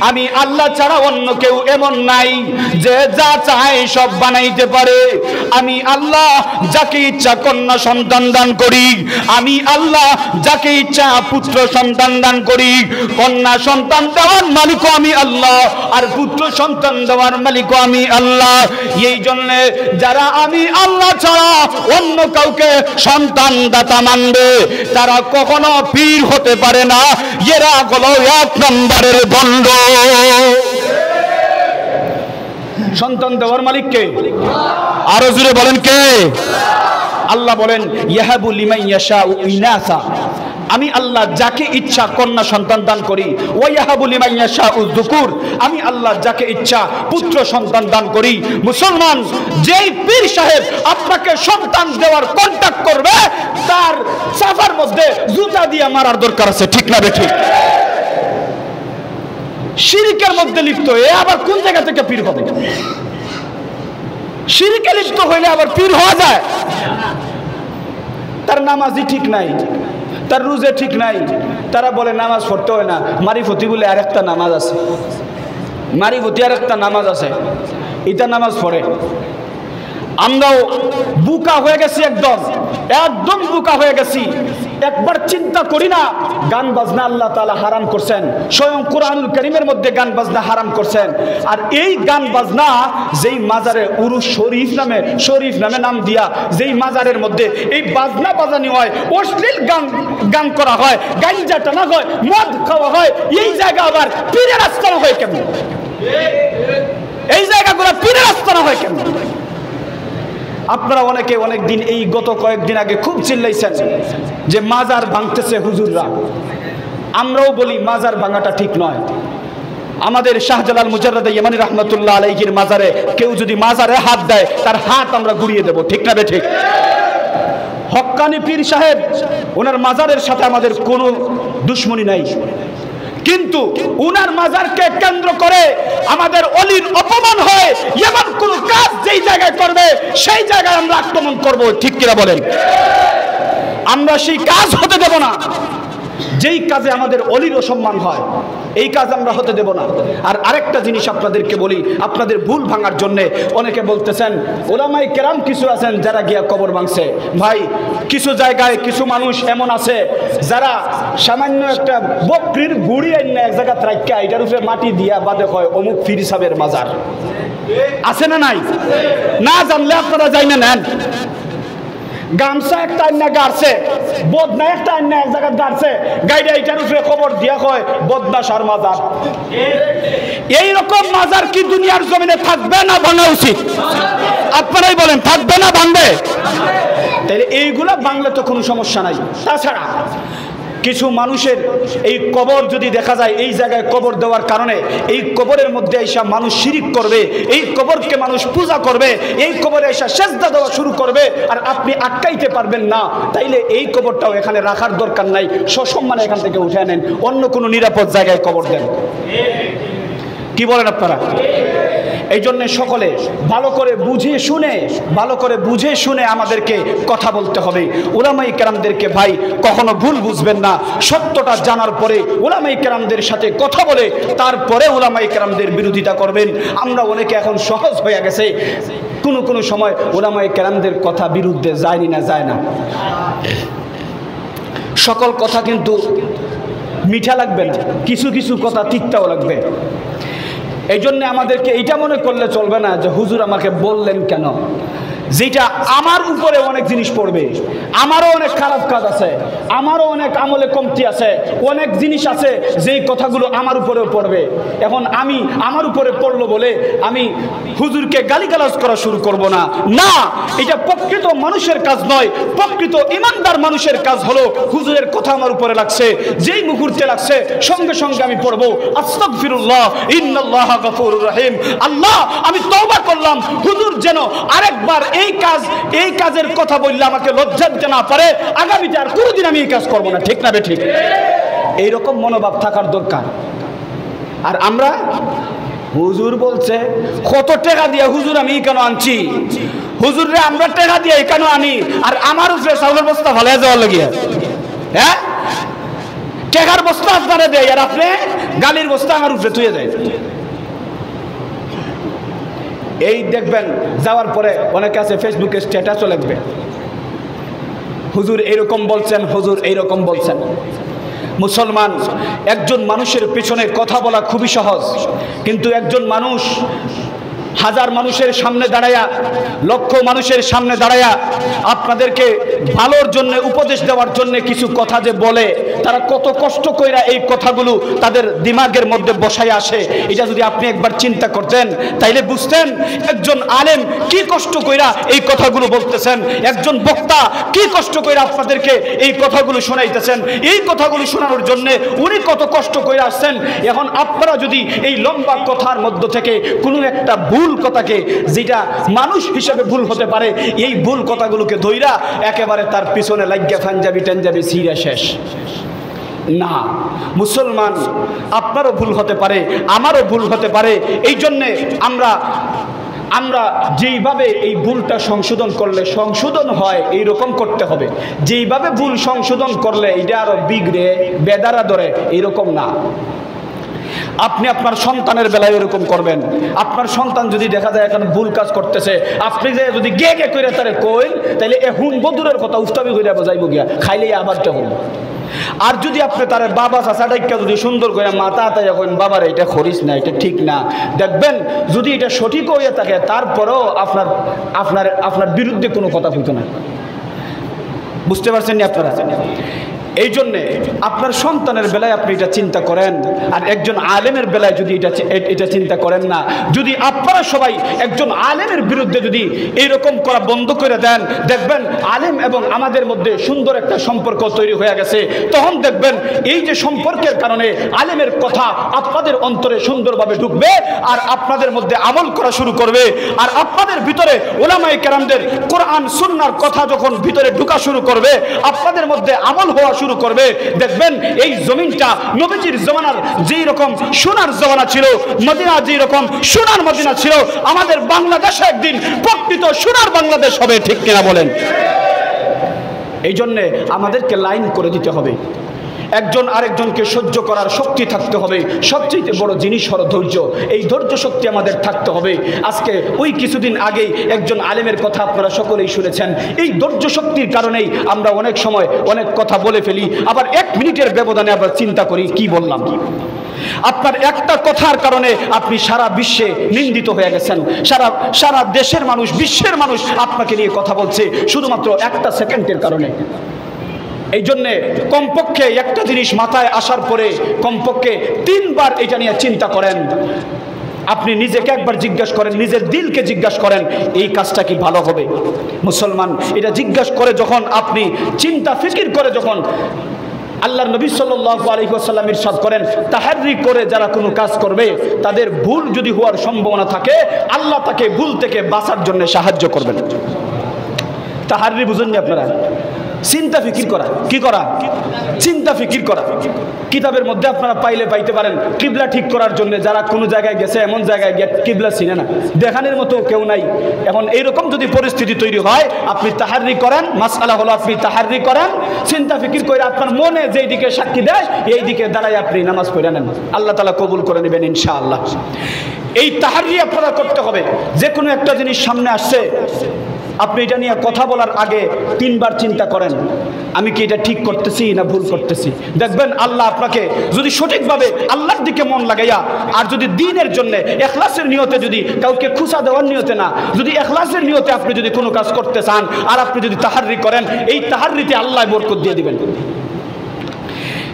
আমি আল্লাহ ছাড়া অন্য কেউ এমন নাই যে যা চায় সব বানাইতে পারে। আমি আল্লাহ যাকে ইচ্ছা কন্যা সন্তান দান করি। আমি আল্লাহ যাকে ইচ্ছা পুত্র সন্তান দান করি। কন্যা সন্তান দেওয়ার মালিকও আমি আল্লাহ, আর পুত্র সন্তান দেওয়ার মালিকও আমি আল্লাহ। এই জন্য যারা আমি আল্লাহ ছাড়া অন্য কাউকে সন্তান দাতা মানবে তারা কখনো পীর হতে পারে না। এরা হলো 1 নম্বরের ভণ্ড। সন্তান দেওয়ার মালিক কে? আরো জোরে বলেন কে? আল্লাহ বলেন ইয়াহাবু লিমান ইয়াশাউ ইনাসা, আমি আল্লাহ যাকে ইচ্ছা কন্যা সন্তান দান করি। ওয়া ইয়াহাবু লিমান ইয়াশাউ যুকুর, আমি আল্লাহ যাকে ইচ্ছা পুত্র সন্তান দান করি। মুসলমান, যেই পীর সাহেব আপনাকে সন্তান দেওয়ার কন্টাক্ট করবে তার সাফার মধ্যে জুতা দিয়ে মারার দরকার আছে, ঠিক না বেঠিক? শিরকের মধ্যে লিপ্ত এ আবার কোন জায়গা থেকে পীর হবে? শিরকে লিপ্ত হইলে আবার পীর হওয়া যায়? তার নামাজই ঠিক নাই, তার রোজা ঠিক নাই, তারা বলে নামাজ পড়তে হয় না। মারিফতি বলে আরেকটা নামাজ আছে, মারিফতি আরেকটা নামাজ আছে, এটা নামাজ পড়ে। আমরাও বুকা হয়ে গেছি, একদম একদম বুকা হয়ে গেছি। একবার চিন্তা করি না গান বাজনা আল্লাহ তাআলা হারাম করছেন, স্বয়ং কোরআনুল কারীমের মধ্যে গান বাজনা হারাম করছেন। আর এই গান বাজনা যেই মাজারে উরুস শরীফ নামে নাম দিয়া যেই মাজারের মধ্যে এই বাজনা বাজানি হয়, অশ্লীল গান করা হয়, গাঞ্জা টানা হয়, মদ খাওয়া হয়, এই জায়গা আবার পীরের আস্তানা হয় কেমন? এই জায়গাগুলো পীরের আস্তানা হয় কেমন? আপনারা অনেকে অনেক দিন, এই গত কয়েকদিন আগে খুব চিল্লাইছেন যে মাজার ভাঙতেছে হুজুররা। আমরাও বলি মাজার ভাঙাটা ঠিক নয়। আমাদের শাহজালাল মুজাররদ ইয়ামানি রহমাতুল্লাহ আলাইহির মাজারে কেউ যদি মাজারে হাত দেয় তার হাত আমরা গুড়িয়ে দেব, ঠিক না বেঠিক? হক্কানি পীর সাহেব ওনার মাজারের সাথে আমাদের কোনো দুশ্মনী নাই, কিন্তু উনার মাজারকে কেন্দ্র করে আমাদের অলির অপমান হয়। এমন কোন কাজ যেই জায়গায় করবে সেই জায়গায় আমরা আক্রমণ করব, ঠিক কিনা বলেন? আমরা সেই কাজ হতে দেব না যেই কাজে আমাদের অলির অসম্মান হয়, এই কাজ আমরা হতে দেব না। আর আরেকটা জিনিস আপনাদেরকে বলি, আপনাদের ভুল ভাঙার জন্য অনেকে বলতেছেন ওলামায়ে কেরাম কিছু আছেন যারা গিয়া কবর ভাঙছে। ভাই, কিছু জায়গায় কিছু মানুষ এমন আছে যারা সামান্য একটা বকরির গুড়ি এনে এক জায়গা রাখা এটার উপরে মাটি দিয়া বাদে হয় অমুক পীর সাহেবের মাজার। আছে না নাই? না জানলে আপনারা যাই না নেন। গামছা একটা আন্না গাড়ছে, বদনা একটা আন্না এক জায়গা গাড়ছে, গাইডা এটার উপরে খবর দিয়া হয় বদনা সার মাজার। এইরকম মাজার কি দুনিয়ার জমিনে থাকবে না ভাঙা উচিত? আপনারাই বলেন, থাকবে না ভাঙবে? তাইলে এইগুলা ভাঙলে তো কোনো সমস্যা নাই। তাছাড়া কিছু মানুষের এই কবর যদি দেখা যায়, এই জায়গায় কবর দেওয়ার কারণে এই কবরের মধ্যে এসে মানুষ শিরিক করবে, এই কবরকে মানুষ পূজা করবে, এই কবরে এসে সেজদা দেওয়া শুরু করবে, আর আপনি আটকাইতে পারবেন না। তাইলে এই কবরটাও এখানে রাখার দরকার নাই, সসম্মানে এখান থেকে উঠে নেন, অন্য কোনো নিরাপদ জায়গায় কবর দেন। কি বলেন আপনারা? এই জন্য সকলে ভালো করে বুঝে শুনে আমাদেরকে কথা বলতে হবে। উলামায়ে কেরামদেরকে ভাই কখনো ভুল বুঝবেন না। সত্যটা জানার পরে উলামায়ে কেরামদের সাথে কথা বলে তারপরে উলামায়ে কেরামদের বিরোধিতা করবেন। আমরা অনেকে এখন সহজ হয়ে গেছে, কোনো সময় উলামায়ে কেরামদের কথা বিরুদ্ধে যায় না। সকল কথা কিন্তু মিঠা লাগবে না, কিছু কথা তিক্তাও লাগবে। এই জন্য আমাদেরকে এইটা মনে করলে চলবে না যে হুজুর আমাকে বললেন কেন। যেটা আমার উপরে অনেক জিনিস পড়বে, আমারও অনেক খারাপ কাজ আছে, আমারও অনেক আমলে কমতি আছে, অনেক জিনিস আছে যেই কথাগুলো আমার উপরেও পড়বে। এখন আমি আমার উপরে পড়লো বলে আমি হুজুরকে গালিগালাজ করা শুরু করব না। না, এটা প্রকৃত মানুষের কাজ নয়। প্রকৃত ইমানদার মানুষের কাজ হলো হুজুরের কথা আমার উপরে লাগছে, যেই মুহূর্তে লাগছে সঙ্গে সঙ্গে আমি পড়বো আস্তাগফিরুল্লাহ ইন্নাল্লাহা গফুরুর রহিম। আল্লাহ, আমি তওবা করলাম হুজুর যেন আরেকবার এই কাজের কথা বললে আমাকে লজ্জা দিতে না পারে, আগামীতে আর কোনোদিন আমি এই কাজ করবো না, ঠিক না বেঠিক? এইরকম মনোভাব থাকার দরকার। আর আমরা হুজুর বলছে, কত টাকা দিয়ে হুজুর আমি কেন আনছি, হুজুরে আমরা টাকা দিয়ে এখানে আনি আর আমার উপরে চাউলের বস্তা ফলে যাওয়ার লাগিয়া, হ্যাঁ টাকার বস্তা আপনারা দেয় আর আপনি গালির বস্তা আমার উপরে তুলে দেয়। এই দেখবেন যাওয়ার পরে অনেকে আছে ফেসবুকে স্ট্যাটাসও লিখবে, হুজুর এইরকম বলছেন, হুজুর এইরকম বলছেন। মুসলমান, একজন মানুষের পিছনে কথা বলা খুবই সহজ, কিন্তু একজন মানুষ হাজার মানুষের সামনে দাঁড়ায়া, লক্ষ মানুষের সামনে দাঁড়ায়া আপনাদেরকে ভালোর জন্য উপদেশ দেওয়ার জন্য কিছু কথা যে বলে, তারা কত কষ্ট কইরা এই কথাগুলো তাদের দিমাগের মধ্যে বসায় আসে, এটা যদি আপনি একবার চিন্তা করতেন তাইলে বুঝতেন একজন আলেম কি কষ্ট কইরা এই কথাগুলো বলতেছেন, একজন বক্তা কি কষ্ট কইরা আপনাদেরকে এই কথাগুলো শোনাইতেছেন, এই কথাগুলো শোনানোর জন্য উনি কত কষ্ট কইরা আসছেন। এখন আপনারা যদি এই লম্বা কথার মধ্য থেকে কোনো একটা ভুল কথাকে, যেটা মানুষ হিসেবে ভুল হতে পারে, এই ভুল কথাগুলোকে ধইরা একেবারে তার পিছনে লাগিয়া পাঞ্জাবি টাঞ্জাবি ছিঁড়া শেষ না। মুসলমান, আপনারও ভুল হতে পারে, আমারও ভুল হতে পারে। এই জন্যে আমরা যেইভাবে এই ভুলটা সংশোধন করলে সংশোধন হয় এইরকম করতে হবে, যেইভাবে ভুল সংশোধন করলে এটা আরো বিগড়ে বেদারা ধরে এইরকম না। আপনি আপনার সন্তানের বেলায় এরকম করবেন। আপনার সন্তান যদি দেখা যায় এখন ভুল কাজ করতেছে, আপনি যে যদি গে গে করে তারে কইন, তাইলে এখন বদুরের কথা উস্তাবি করে যাইব গিয়া, খাইলেই আবার তখন। আর যদি আপনি তার বাবা চাচাটাইকা যদি সুন্দর করে মাথা আতায় যখন বাবার এটা করিস না, এটা ঠিক না, দেখবেন যদি এটা সঠিক হয়ে থাকে তারপরেও আপনার বিরুদ্ধে কোনো কথা হইতো না। বুঝতে পারছেন না আপনারা? এই জন্যে আপনার সন্তানের বেলায় আপনি এটা চিন্তা করেন, আর একজন আলেমের বেলায় যদি এটা চিন্তা করেন না। যদি আপনারা সবাই একজন আলেমের বিরুদ্ধে যদি এইরকম করা বন্ধ করে দেন, দেখবেন আলেম এবং আমাদের মধ্যে সুন্দর একটা সম্পর্ক তৈরি হয়ে গেছে। তখন দেখবেন এই যে সম্পর্কের কারণে আলেমের কথা আপনাদের অন্তরে সুন্দরভাবে ঢুকবে, আর আপনাদের মধ্যে আমল করা শুরু করবে। আর আপনাদের ভিতরে উলামায়ে কেরামদের কোরআন সুন্নাহর কথা যখন ভিতরে ঢুকা শুরু করবে, আপনাদের মধ্যে আমল হওয়া শুরু করবে, দেখবেন এই জমিনটা নবীজির জমানার যেই রকম সোনার জমানা ছিল, মদিনা যেই রকম সোনার মদিনা ছিল, আমাদের বাংলাদেশে একদিন প্রকৃত সোনার বাংলাদেশ হবে। ঠিক কিনা বলেন? এই জন্যে আমাদেরকে লাইন করে দিতে হবে, একজন আরেকজনকে সহ্য করার শক্তি থাকতে হবে। সবচেয়ে বড় জিনিস হলো ধৈর্য। এই ধৈর্য শক্তি আমাদের থাকতে হবে। আজকে ওই কিছুদিন আগেই একজন আলেমের কথা আপনারা সকলেই শুনেছেন। এই ধৈর্য শক্তির কারণেই আমরা অনেক সময় অনেক কথা বলে ফেলি, আবার 1 মিনিটের ব্যবধানে আবার চিন্তা করি কি বললাম। আপনার একটা কথার কারণে আপনি সারা বিশ্বে নিন্দিত হয়ে গেছেন। সারা দেশের মানুষ, বিশ্বের মানুষ আপনাকে নিয়ে কথা বলছে শুধুমাত্র একটা সেকেন্ডের কারণে। এই জন্যে কমপক্ষে একটা জিনিস মাথায় আসার পরে কমপক্ষে 3 বার এটা নিয়ে চিন্তা করেন। আপনি নিজেকে একবার জিজ্ঞাসা করেন, নিজের দিলকে জিজ্ঞাসা করেন এই কাজটা কি ভালো হবে। মুসলমান, এটা জিজ্ঞাসা করে যখন আপনি চিন্তা ফিকির করে যখন আল্লাহর নবী সাল্লাল্লাহু আলাইহি ওয়াসাল্লাম ইরশাদ করেন, তাহাররি করে যারা কোনো কাজ করবে তাদের ভুল যদি হওয়ার সম্ভাবনা থাকে, আল্লাহ তাকে ভুল থেকে বাঁচার জন্য সাহায্য করবেন। তাহাররি বুঝেননি আপনারা? চিন্তা ফিকির করা। কি করা? চিন্তা ফিকির করা। কিতাবের মধ্যে আপনারা পাইতে পারেন কিবলা ঠিক করার জন্য। যারা কোনো জায়গায় গেছে, এমন জায়গায় গিয়ে কিবলা চিনে না, দেখানোর মতো কেউ নাই, এখন এইরকম যদি পরিস্থিতি তৈরি হয়, আপনি তাহাররি করেন। মাসআলা হলো আপনি তাহাররি করেন, চিন্তা ফিকির করে আপনার মনে যেই দিকে সাক্ষী দেয় এই দিকে দাঁড়ায় আপনি নামাজ পড়ে নেন। আল্লাহ তাআলা কবুল করে নেবেন ইনশাআল্লাহ। এই তাহাররি আপনারা করতে হবে। যে কোনো একটা জিনিস সামনে আসছে, আপনি এটা নিয়ে কথা বলার আগে 3 বার চিন্তা করেন, আমি কি এটা ঠিক করতেছি না ভুল করতেছি। দেখবেন আল্লাহ আপনাকে যদি সঠিকভাবে আল্লাহর দিকে মন লাগাইয়া, আর যদি দ্বীনের জন্য ইখলাসের নিয়তে, যদি কাউকে খুশা দেওয়ার নিয়তে না, যদি ইখলাসের নিয়তে আপনি যদি কোনো কাজ করতে চান, আর আপনি যদি তাহাররি করেন, এই তাহাররিতে আল্লাহ বরকত দিয়ে দিবেন।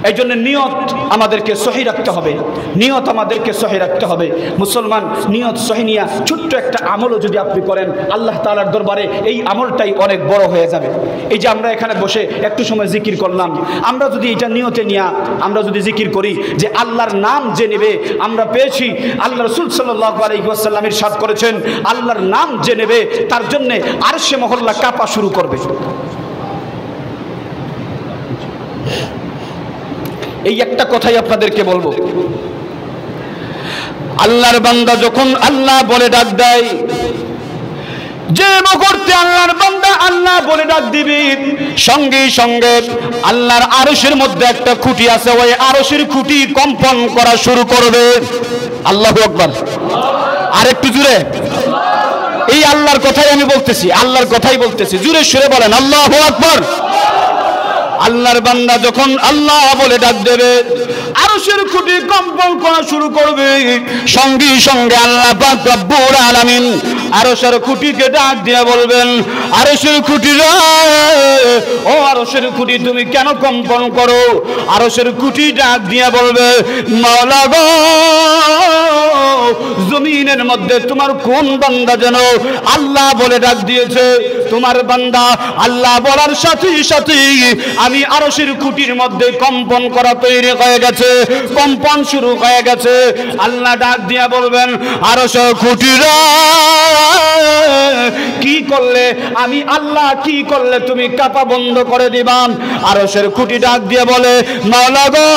এই জন্য নিয়ত আমাদেরকে সহি রাখতে হবে, নিয়ত আমাদেরকে সহি রাখতে হবে। মুসলমান, নিয়ত সহি নিয়া ছোট্ট একটা আমলও যদি আপনি করেন আল্লাহ তাআলার দরবারে, এই আমলটাই অনেক বড় হয়ে যাবে। এই যে আমরা এখানে বসে একটু সময় জিকির করলাম, আমরা যদি এটা নিয়তে নিয়া আমরা যদি জিকির করি যে আল্লাহর নাম যে নেবে, আমরা পেয়েছি আল্লাহ রাসূল সাল্লাল্লাহু আলাইহি ওয়াসাল্লাম ইরশাদ করেছেন, আল্লাহর নাম যে নেবে তার জন্য আরশে মহল্লা কাঁপা শুরু করবে। এই একটা কথাই আপনাদেরকে বলবো, আল্লাহর বান্দা যখন আল্লাহ বলে ডাক দেয়, যে মুহূর্তে আল্লাহর বান্দা আল্লাহ বলে ডাক দিবি, সঙ্গে সঙ্গে আল্লাহর আরশের মধ্যে একটা খুঁটি আছে, ওই আরশের খুঁটি কম্পন করা শুরু করবে। আল্লাহু আকবার। আরেকটু জুড়ে, এই আল্লাহর কথাই আমি বলতেছি, আল্লাহর কথাই বলতেছি, জুড়ে সুরে বলেন আল্লাহু আকবার। আল্লাহর বান্দা যখন আল্লাহ বলে ডাক দেবে, আরশের খুঁটি কম্পন করা শুরু করবে। সঙ্গে সঙ্গে আল্লাহ পাক রব্বুল আলামিন আরশের খুঁটিকে ডাক দিয়ে বলবেন, আরশের খুঁটি রে, ও আরশের খুঁটি তুমি কেন কম্পন করো? আরশের খুঁটি ডাক দিয়ে বলবে, মাওলা গো, জমিনের মধ্যে তোমার কোন বান্দা যেন আল্লাহ বলে ডাক দিয়েছে, তোমার বান্দা আল্লাহ বলার সাথে সাথে আমি আরশের খুঁটির মধ্যে কম্পন করা তৈরি হয়ে গেছে, কম্পন শুরু হয়ে গেছে। আল্লাহ ডাক দিয়া বলবেন, আরশের খুঁটিরা কি করলে, আমি আল্লাহ কি করলে তুমি কাঁপা বন্ধ করে দিবাম? আরশের খুঁটি ডাক দিয়ে বলে, মাওলা গো,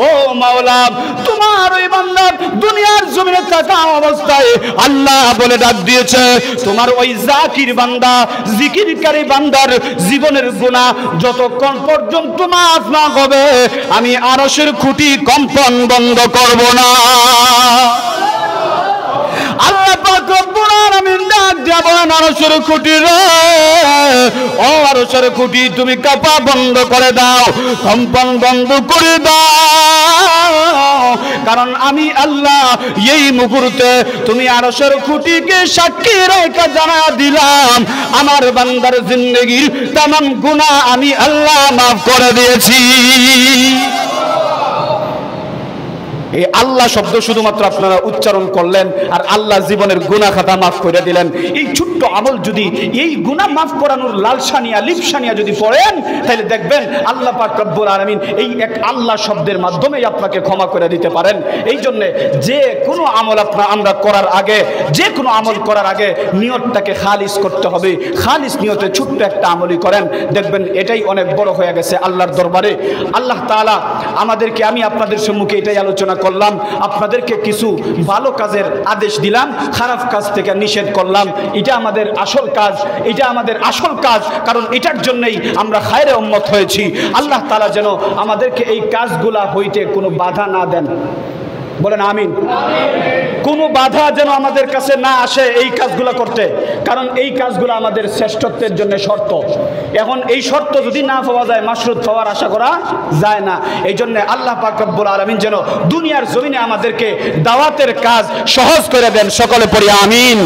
ও মাওলা, তোমার ওই বান্দা দুনিয়ার জমিনে থাকা অবস্থায় আল্লাহ বলে ডাক দিয়েছে, তোমার ওই জাকির বান্দা, জিকিরকারী বান্দার জীবনের গুনাহ যতক্ষণ পর্যন্ত মাফ না হবে আমি আরশের খুঁটি কম্পন বন্ধ করব না। আল্লাহ পাক রব্বুল আলামিন ডাক দিয়ে বলেন, আরশের খুঁটি রে, ও আরশের খুঁটি তুমি কাঁপা বন্ধ করে দাও, কম্পন বন্ধ করে দাও, কারণ আমি আল্লাহ এই মুহূর্তে তুমি আরশের খুঁটিকে সাক্ষী রেখে জানা দিলাম আমার বান্দার জিন্দেগীর তামাম গুনাহ আমি আল্লাহ মাফ করে দিয়েছি। এই আল্লাহ শব্দ শুধুমাত্র আপনারা উচ্চারণ করলেন আর আল্লাহ জীবনের গুনাহ খাতা মাফ করে দিলেন। এই ছোট্ট আমল যদি এই গুনাহ মাফ করানোর লালসানিয়া লিপসানিয়া যদি পড়েন, তাহলে দেখবেন আল্লাহ পাক রব্বুল আলামিন এই এক আল্লাহ শব্দের মাধ্যমেই আপনাকে ক্ষমা করে দিতে পারেন। এই জন্যে যে কোনো আমল আমরা করার আগে, যে কোনো আমল করার আগে নিয়তটাকে খালিস করতে হবে। খালিস নিয়তে ছোট্ট একটা আমলই করেন, দেখবেন এটাই অনেক বড় হয়ে গেছে আল্লাহর দরবারে। আল্লাহ তাআলা আমাদেরকে, আমি আপনাদের সম্মুখে এটাই আলোচনা করলাম, আপনাদেরকে কিছু ভালো কাজের আদেশ দিলাম, খারাপ কাজ থেকে নিষেধ করলাম। এটা আমাদের আসল কাজ, এটা আমাদের আসল কাজ, কারণ এটার জন্যই আমরা খায়রে উম্মত হয়েছি। আল্লাহ তাআলা যেন আমাদেরকে এই কাজগুলা হইতে কোনো বাধা না দেন, বলেন আমিন। কোনো বাধা যেন আমাদের কাছে না আসে এই কাজগুলো করতে, কারণ এই কাজগুলো আমাদের শ্রেষ্ঠত্বের জন্য শর্ত। এখন এই শর্ত যদি না পাওয়া যায়, মাশরুত পাওয়ার আশা করা যায় না। এই জন্য আল্লাহ পাক রব্বুল আলামিন যেন দুনিয়ার জমিনে আমাদেরকে দাওয়াতের কাজ সহজ করে দেন। সকলে পড়ি আমিন।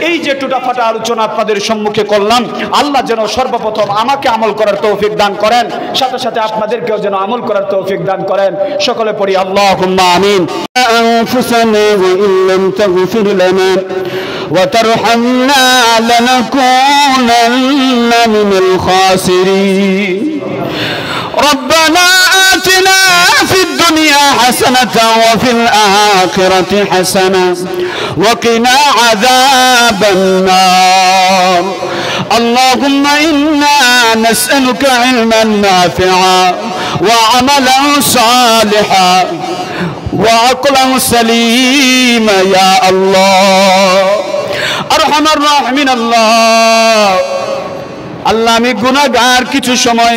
এই যে টুটাফাটা আলোচনা আপনাদের সম্মুখে করলাম, আল্লাহ যেন সর্বপ্রথম আমাকে আমল করার তৌফিক দান করেন, সাথে সাথে আপনাদেরকেও যেন আমল করার তৌফিক দান করেন। সকলে পড়ি আল্লাহুম্মা আমিন। أنفسنا وإن لم تغفر لنا وترحمنا لنكونن من الخاسرين ربنا آتنا في الدنيا حسنة وفي الآخرة حسنة وقنا عذاب النار اللهم إنا نسألك علما نافعا وعملا صالحا وعقلا سليما يا الله أرحم الراحمين الله আল্লাহ আমি গুনাহগার কিছু সময়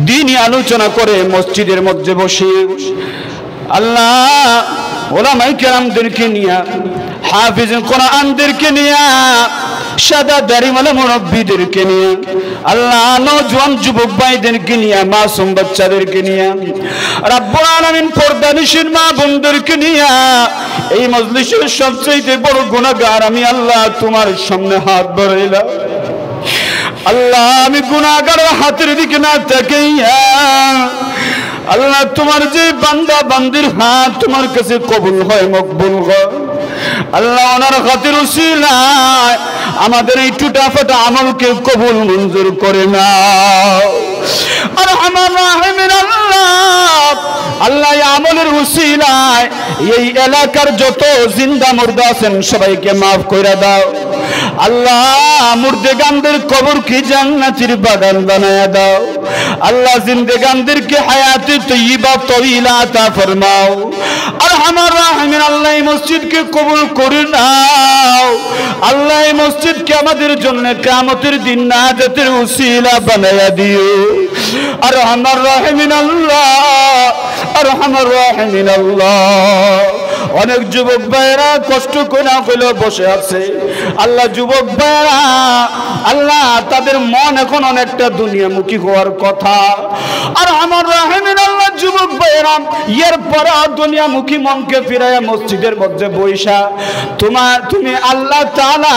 দ্বীনি আলোচনা করে মসজিদের মধ্যে বসে আল্লাহ উলামায়ে কেরামদেরকে নিয়ে, হাফিজ কোরআনদেরকে নিয়ে, সাদা দাড়িওয়ালা মুরব্বিদেরকে নিয়ে, আল্লাহ নওজোয়ান যুবক ভাইদেরকে নিয়ে, মাসুম বাচ্চাদেরকে নিয়ে, রব্বুল আলামিন পর্দানিশীন মা বোনদেরকে নিয়ে এই মজলিসের সবচেয়ে বড় গুনাহগার আমি আল্লাহ তোমার সামনে হাত বাড়াইলাম। আল্লাহ আমি গুনাহগারের হাতের দিকে না তাকাইয়া আল্লাহ তোমার যে বান্দা বান্দির হাত তোমার কাছে কবুল হয়, মকবুল হয় আল্লাহ, ওনার হাতের উসিলায় আমাদের এই টুটাফাটা আমলকে কবুল মঞ্জুর করে নাও। আর আমার রাহিমের আল্লাহ, আল্লাহ এই আমলের উসিলায় এই এলাকার যত জিন্দা মুর্দা আছেন সবাইকে মাফ করে দাও। আল্লাহ মুর্দেগানদের কবর কি জান্নাতের বাগান বানায়া দাও আল্লাহ জিন্দেগানদেরকে হায়াতে তৈয়বা তওয়িলা আতা ফরমাও আরহামার রাহিমিন আল্লাহ এই মসজিদকে কবুল করে নাও আল্লাহ এই মসজিদকে আমাদের জন্য কিয়ামতের দিন নাজাতের উসিলা বানায়া দিও আরহামার রাহিমিন আল্লাহ আরহামার রাহিমিন আল্লাহ অনেক যুবক ভাইরা কষ্ট করে না হলেও বসে আছে আল্লাহ যুবক ভাইরা আল্লাহ তাদের মন এখন অনেকটা দুনিয়ামুখী হওয়ার কথা আর আমার রাহিমিন আল্লাহ যুবক ভাইরা এর পরে দুনিয়ামুখী মনকে ফিরাইয়া মসজিদের মধ্যে বৈশা তুমি আল্লাহ তাআলা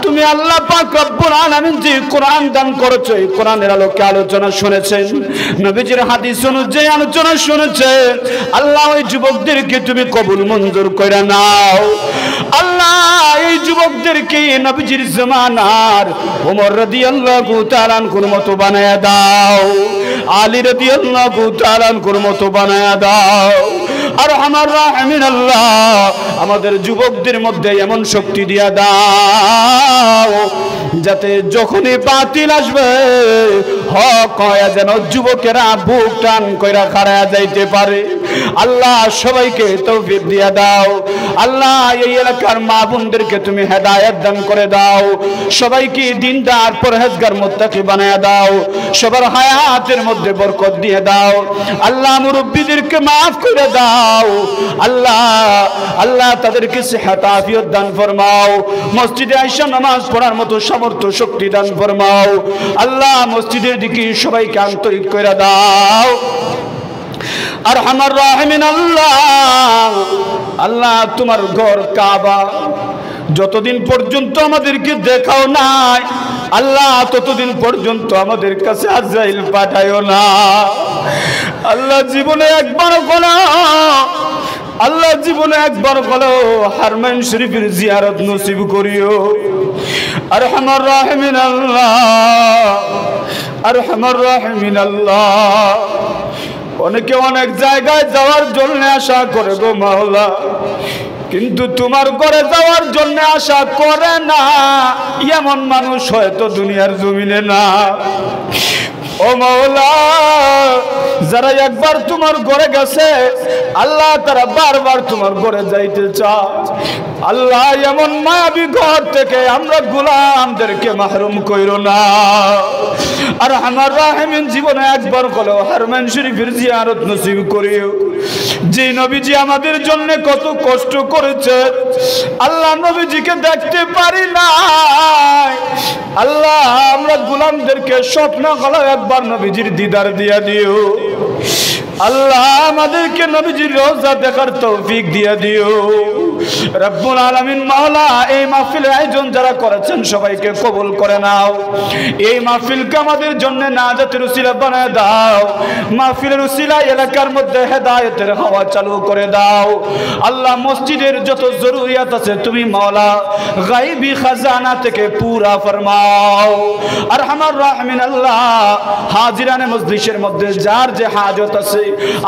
তুমি আল্লাহ পাক রব্বুল আলামিন যে কোরআন দান করেছো এই কোরআনের আলোকে আলোচনা শুনেছেন নবীজির হাদিস অনুযায়ী আলোচনা শুনেছেন আল্লাহ ওই যুবকদেরকে তুমি কবুল মঞ্জুর করে নাও আল্লাহ এই যুবকদেরকে নবীজির জামানার ওমর রাদিয়াল্লাহু তাআলা আনহুর মতো বানায়া দাও আলী রাদিয়াল্লাহু তাআলা আনহুর মতো বানায়া দাও আরহামার রাহিমিন আল্লাহ আমাদের যুবকদের মধ্যে এমন শক্তি দিয়া দাও যাতে যখনই বাতিল আসবে হক হয় যেন যুবকেরা বুক টান কইরা খাড়ায়া যাইতে পারে আল্লাহ সবাইকে তৌফিক দিয়া দাও আল্লাহ এই এলাকার মা বোনদেরকে তুমি হেদায়েত দান করে দাও সবাইকে দিনদার পরহেজগার মুত্তাকি বানায়া দাও সবার হায়াতের মধ্যে বরকত দিয়ে দাও আল্লাহ মুরব্বিদেরকে maaf করে দাও আল্লাহ আল্লাহ তাদেরকে সেহত আফিয়ত দান ফরমাও মসজিদে আয়েশা নামাজ পড়ার মতো সামর্থ্য শক্তি দান ফরমাও আল্লাহ মসজিদের দিকে সবাইকে আন্তরিক করে দাও আরহামার রাহিমিন আল্লাহ আল্লাহ তোমার ঘর কাবা যতদিন পর্যন্ত আমাদেরকে দেখাও নাই আল্লাহ ততদিন পর্যন্ত আমাদের কাছে আজরাইল পাঠায়ও না আল্লাহ জীবনে একবার বলো আল্লাহ জীবনে একবার বলো হারমাইন শরীফের জিয়ারত নসিব করিও আরহামার রাহিমিন আল্লাহ আরহামার রাহিমিন আল্লাহ অনেকে অনেক জায়গায় যাওয়ার জন্য আশা করে গো মাওলা কিন্তু তোমার ঘরে যাওয়ার জন্য আশা করে না এমন মানুষ হয়তো দুনিয়ার জমিনে না ও মাওলা যারা একবার তোমার ঘরে গেছে আল্লাহ তারা বারবার তোমার ঘরে যাইতে চায় আল্লাহ এমন মায়াবী ঘর থেকে আমরা গোলামদেরকে মাহরুম কইরো না আর আমার রাহিমিন জীবনে একবার হলো হারমাইন শরীফের জিয়ারত নসিব করিও যে নবীজি আমাদের জন্য কত কষ্ট করেছে আল্লাহ নবীজিকে দেখতে পারি না আল্লাহ আমরা গোলামদেরকে স্বপ্ন হলো একবার নবীজির দিদার দিয়া দিও আল্লাহ আমাদেরকে নবীজির রওজা দেখার তৌফিক দিয়া দিও রব্বুল আলামিন মাওলা এই মাহফিলের আয়োজন যারা করেছেন সবাইকে কবুল করে নাও এই মাহফিলকে আমাদের জন্য নাজাতের উসিলা বানায় দাও মাহফিলের উসিলা এলাকার মধ্যে হেদায়েতের হাওয়া চালু করে দাও আল্লাহ মসজিদের যত জরুরিয়াত আছে তুমি মাওলা গায়বী খাজানা থেকে পুরা ফরমাও আরহামার রাহিমিন আল্লাহ হাজিরানে মজলিসের মধ্যে যার যে হাজত আছে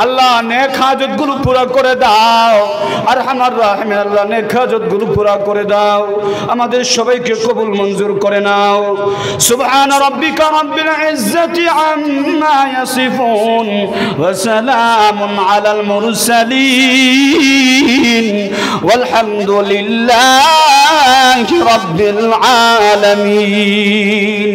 আল্লাহ নেক হাজতগুলো পুরা করে দাও আরহামার রাহিমিন আল্লাহ নেক হাজতগুলো পুরা করে দাও আমাদের সবাইকে কবুল মঞ্জুর করে নাও সুবহান রাব্বিকা রাব্বিল ইজ্জাতি আম্মা ইয়াসিফুন ওয়া সালামুন আলাল মুরসালিন ওয়ালহামদুলিল্লাহি রাব্বিল আলামিন।